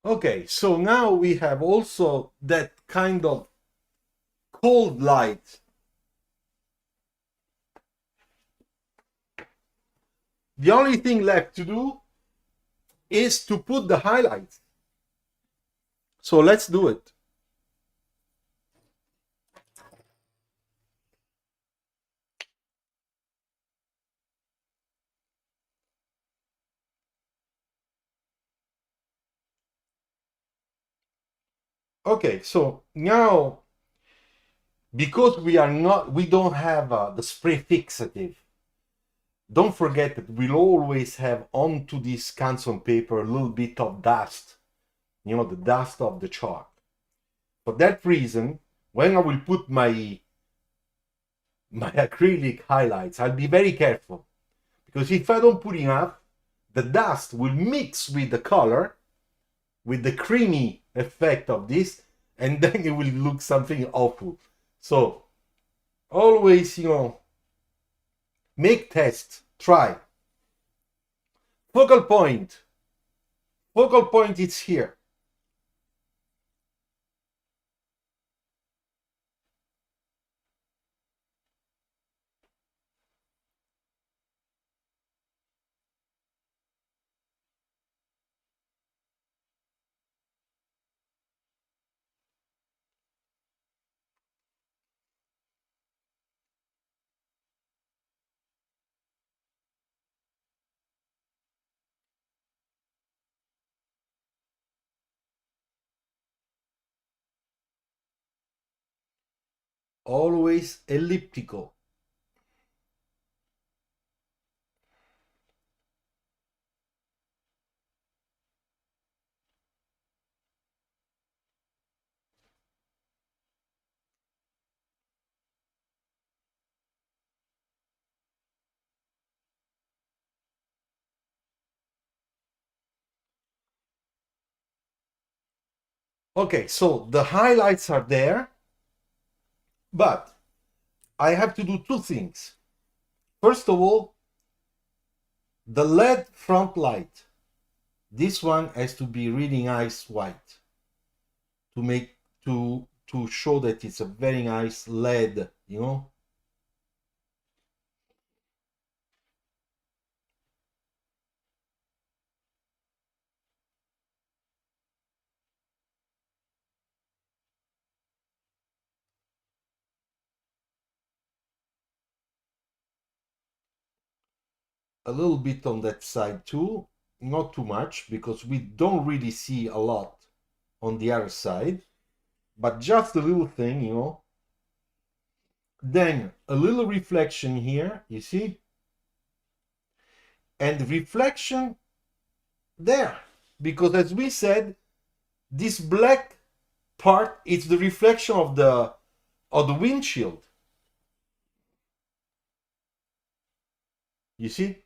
Okay, so now we have also that kind of cold light. The only thing left to do is to put the highlights. So let's do it. Okay, so now because we don't have the spray fixative, don't forget that we'll always have onto this Canson paper a little bit of dust, you know, the dust of the chalk. For that reason, when I will put my acrylic highlights, I'll be very careful, because if I don't put enough, the dust will mix with the color, with the creamy effect of this, and then it will look something awful. So always, you know, make tests, try. Focal point. Focal point is here. Always elliptical. Okay, so the highlights are there, but I have to do two things. First of all, the LED front light. This one has to be really nice white to make to show that it's a very nice LED, you know. A little bit on that side too, not too much because we don't really see a lot on the other side, but just a little thing, you know. Then a little reflection here, you see, and reflection there, because as we said, this black part is the reflection of the windshield. You see?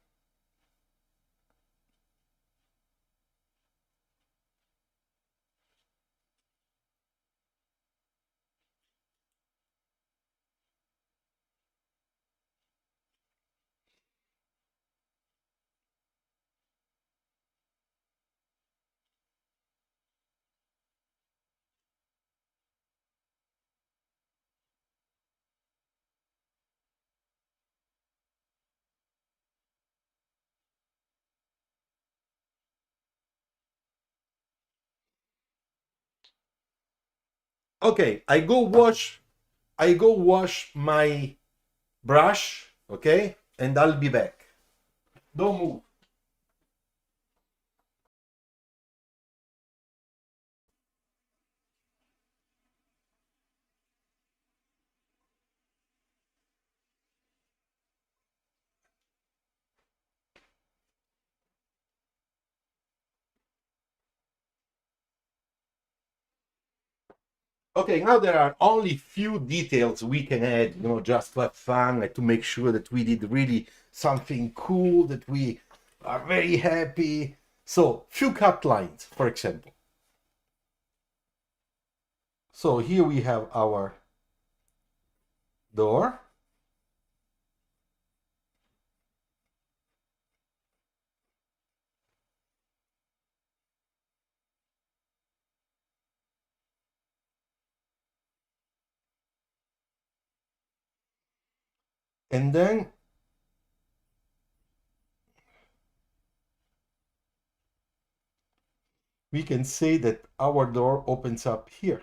Okay, I go wash my brush, okay? And I'll be back. Don't move. Okay, now there are only few details we can add, you know, just to have fun and to make sure that we did really something cool, that we are very happy. So, few cut lines, for example. So here we have our door. And then we can say that our door opens up here.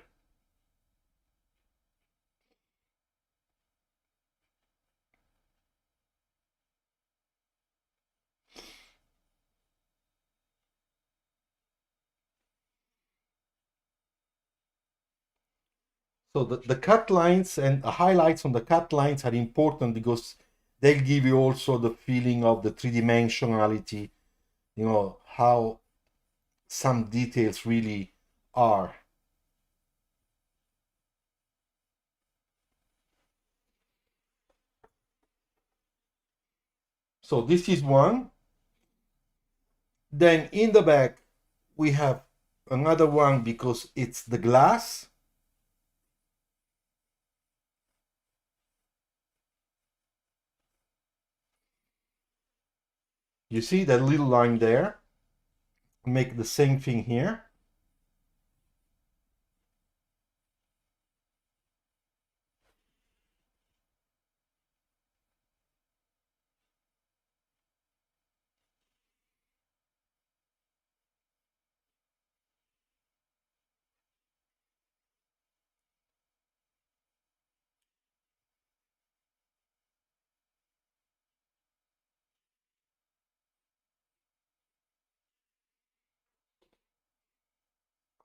So the cut lines and the highlights on the cut lines are important because they give you also the feeling of the three-dimensionality, you know, how some details really are. So this is one. Then in the back, we have another one because it's the glass. You see that little line there? Make the same thing here.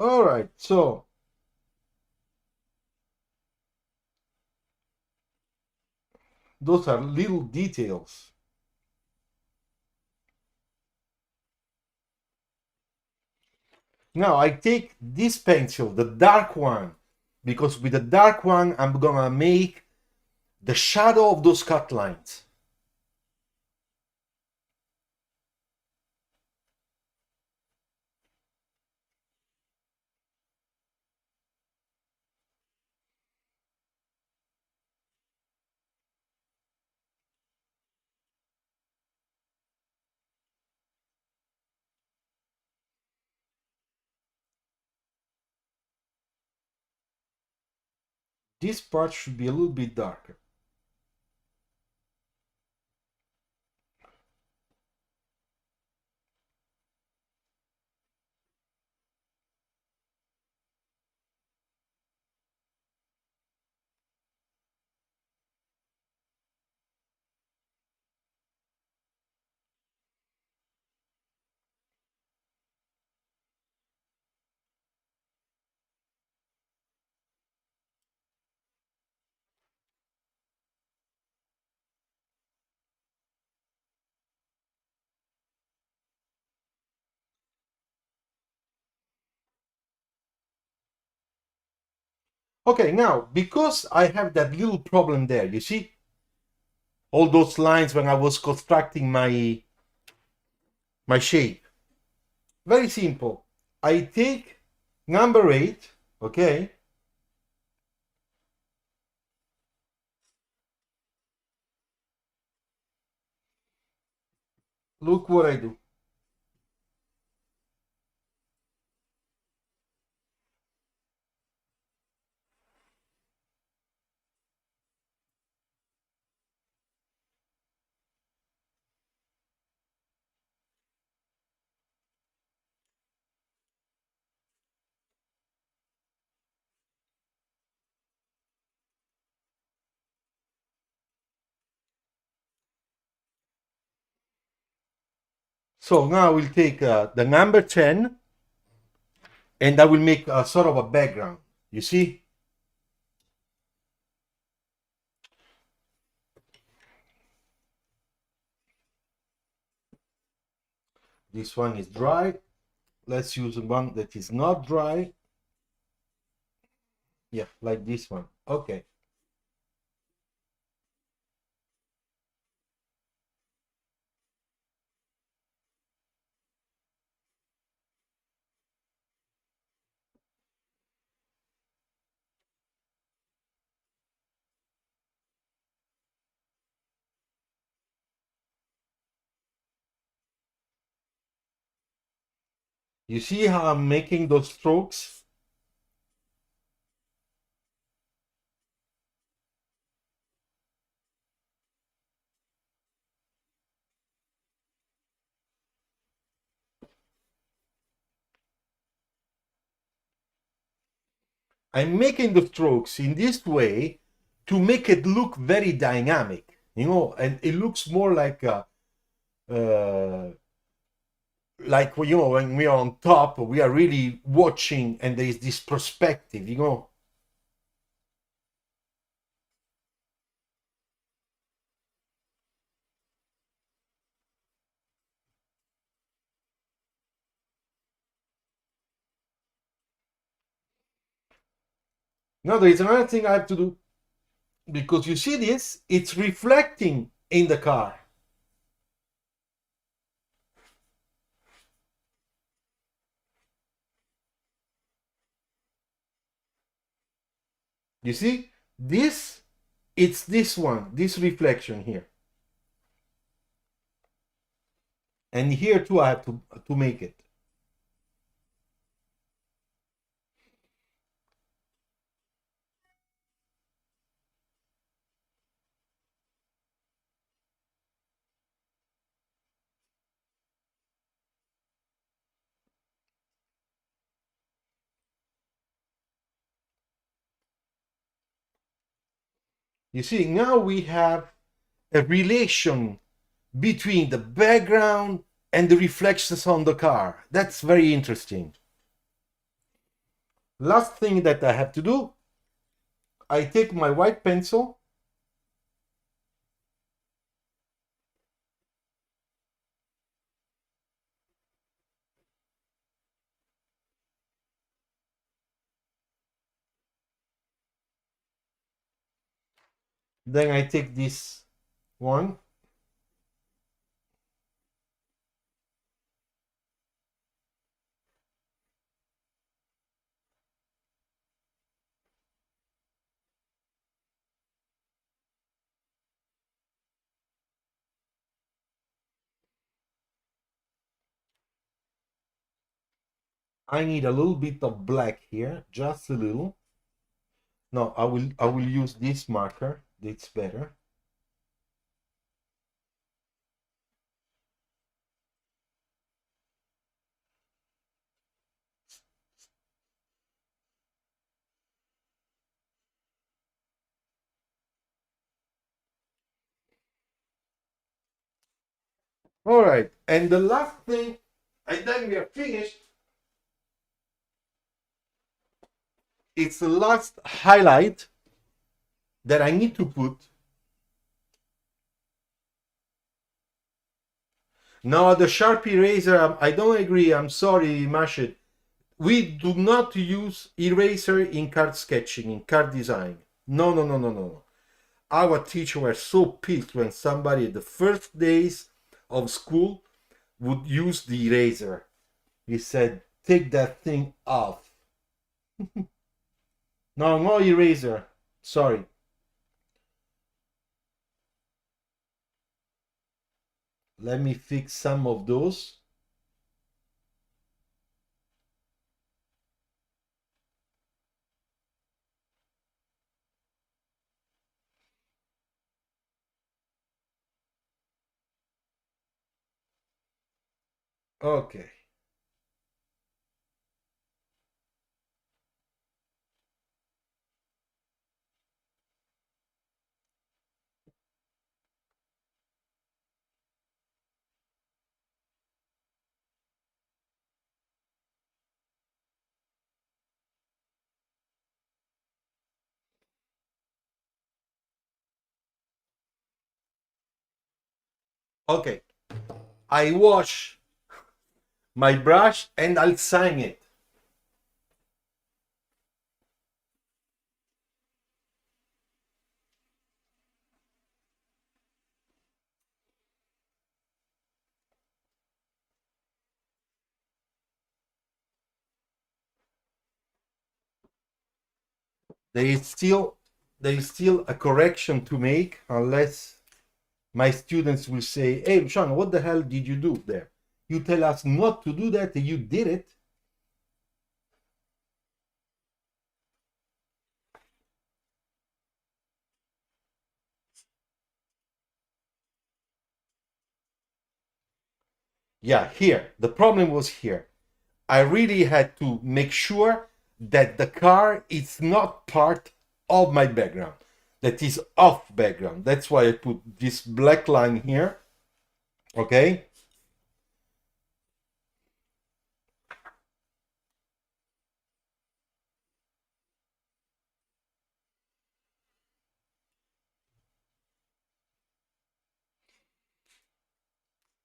All right, so those are little details. Now I take this pencil, the dark one, because with the dark one, I'm gonna make the shadow of those cut lines. This part should be a little bit darker. Okay, now, because I have that little problem there, you see? All those lines when I was constructing my shape. Very simple. I take number 8, okay? Look what I do. So now I will take the number 10 and I will make a sort of a background. You see? This one is dry. Let's use one that is not dry. Yeah, like this one. Okay. You see how I'm making those strokes? I'm making the strokes in this way to make it look very dynamic, and it looks more like when we are on top, we are really watching, and there is this perspective. Now there is another thing I have to do, because you see this, it's reflecting in the car. You see this? It's this one, this reflection here, and here too I have to make it. You see, now we have a relation between the background and the reflections on the car. That's very interesting. Last thing that I have to do, I take my white pencil, then I take this one, I need a little bit of black here, just a little. No, I will use this marker. It's better. All right, and the last thing, and then we are finished. It's the last highlight that I need to put. Now the Sharpie eraser, I don't agree. I'm sorry, Mashit. We do not use eraser in card sketching, in card design. No, no, no, no, no, no. Our teacher was so pissed when somebody at the first days of school would use the eraser. He said, take that thing off. No, no eraser. Sorry. Let me fix some of those. Okay. Okay. I wash my brush and I'll sign it. There is still a correction to make, unless my students will say, hey, Sean, what the hell did you do there? You tell us not to do that, and you did it. Yeah, here. The problem was here. I really had to make sure that the car is not part of my background, that is off background. That's why I put this black line here. Okay.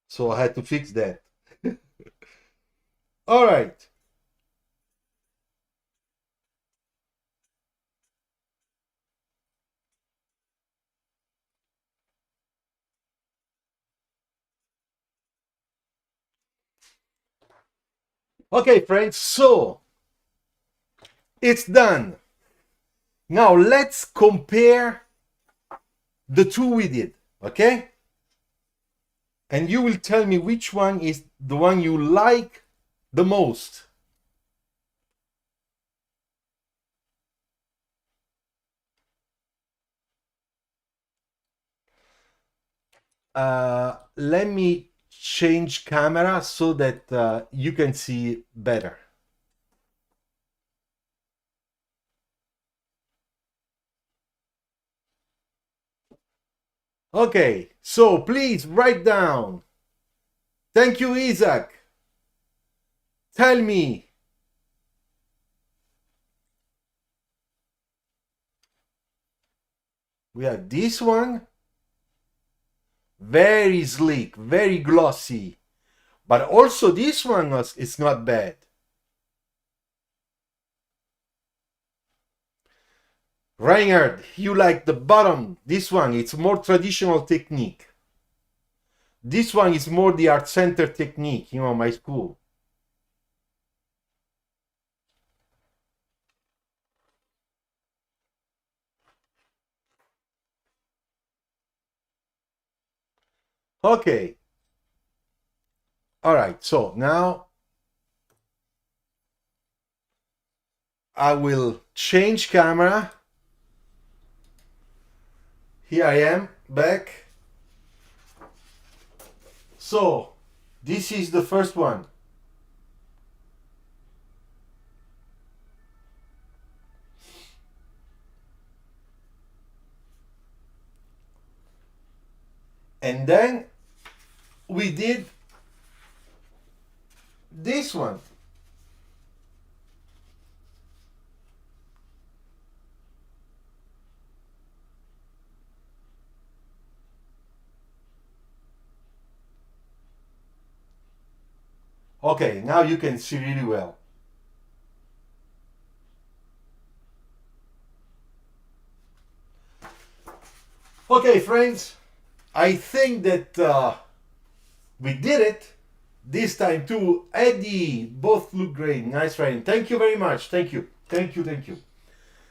So I had to fix that. All right. Okay, friends. So it's done. Now let's compare the two we did. Okay. And you will tell me which one is the one you like the most. Let me change camera so that you can see better. Okay, so please write down. Thank you, Isaac. Tell me. We have this one. Very sleek, very glossy. But also this one is not bad. Reinhard, you like the bottom. This one, it's more traditional technique. This one is more the art center technique, my school. Okay. All right, so now I will change camera Here I am back. So this is the first one. And then we did this one. Okay, now you can see really well. Okay, friends, I think that we did it this time too. Eddie, both look great. Nice writing. Thank you very much. Thank you. Thank you. Thank you.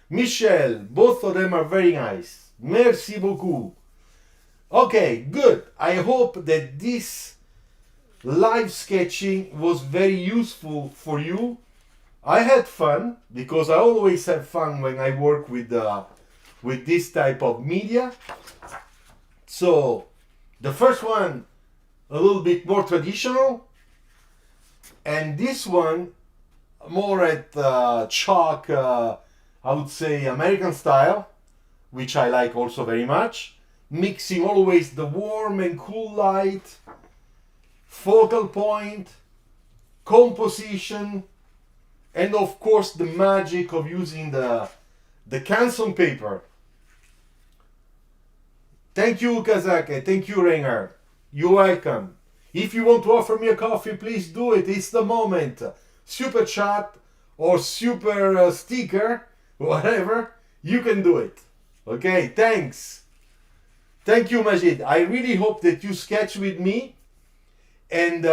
Michelle, both of them are very nice. Merci beaucoup. Okay, good. I hope that this live sketching was very useful for you. I had fun because I always have fun when I work with this type of media. So the first one a little bit more traditional, and this one more at chalk, I would say American style, which I like also very much. Mixing always the warm and cool light, focal point, composition, and of course the magic of using the Canson paper. Thank you, Kazake. Thank you, Reinhard. You're welcome. If you want to offer me a coffee, please do it. It's the moment. Super chat or super sticker, whatever, you can do it. Okay, thanks. Thank you, Majid. I really hope that you sketch with me. And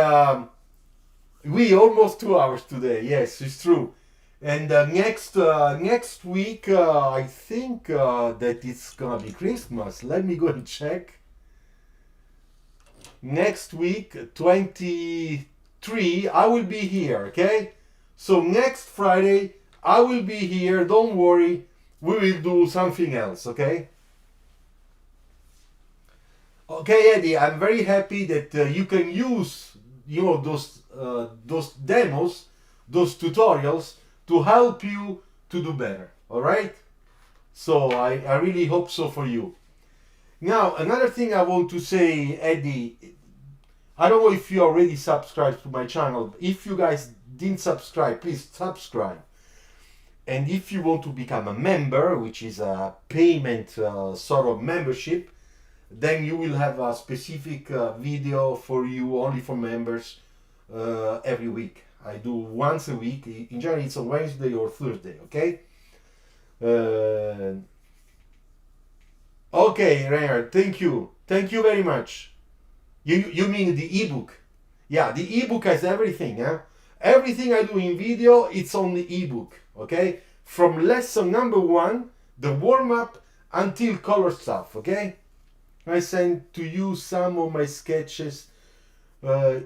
we almost 2 hours today. Yes, it's true. And next week, I think that it's gonna be Christmas. Let me go and check. Next week, 23, I will be here. Okay. So next Friday, I will be here. Don't worry. We will do something else. Okay. Okay, Eddie. I'm very happy that you can use, those demos, those tutorials to help you to do better. All right. So I really hope so for you. Now, another thing I want to say, Eddie, I don't know if you already subscribed to my channel. If you guys didn't subscribe, please subscribe. And if you want to become a member, which is a payment sort of membership, then you will have a specific video for you, only for members, every week. I do once a week. In general, it's on Wednesday or Thursday, okay? Okay, Reinhard, thank you. Thank you very much. You mean the ebook? Yeah, the ebook has everything. Everything I do in video, it's on the ebook. Okay, from lesson number 1, the warm up, until color stuff. Okay, I sent to you some of my sketches.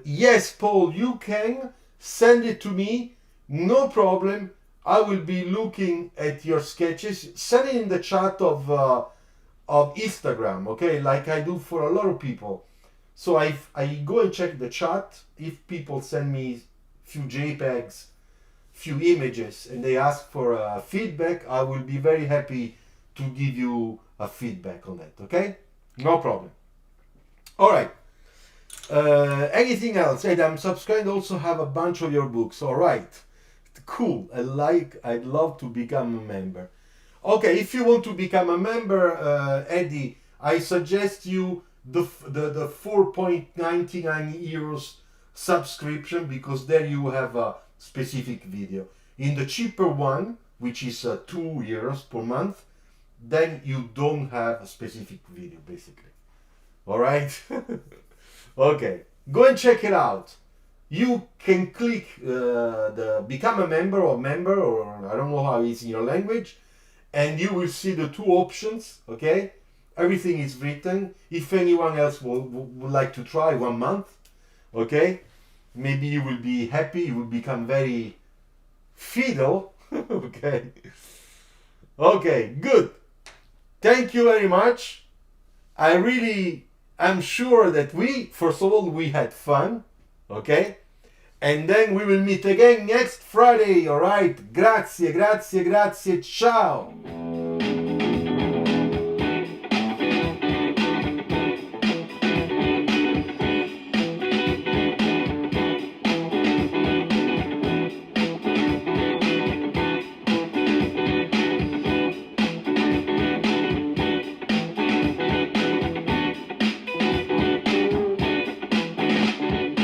Yes, Paul, you can send it to me. No problem. I will be looking at your sketches. Send it in the chat of Instagram. Okay, like I do for a lot of people. So I go and check the chat. If people send me few JPEGs, few images, and they ask for feedback, I will be very happy to give you a feedback on that. Okay, no problem. All right. Anything else? Hey, I'm subscribed. Also have a bunch of your books. All right. Cool. I'd love to become a member. Okay, if you want to become a member, Eddie, I suggest you the 4.99 euros subscription, because there you have a specific video. In the cheaper one, which is 2 euros per month, then you don't have a specific video, basically. All right. Okay, go and check it out. You can click the become a member, or I don't know how it's in your language, and you will see the 2 options. Okay, everything is written. If anyone else would like to try 1 month, okay, maybe you will be happy. You will become very fidel. Okay. Okay, good. Thank you very much. I'm sure that first of all, we had fun, okay? And then we will meet again next Friday, alright? Grazie, grazie, grazie, ciao!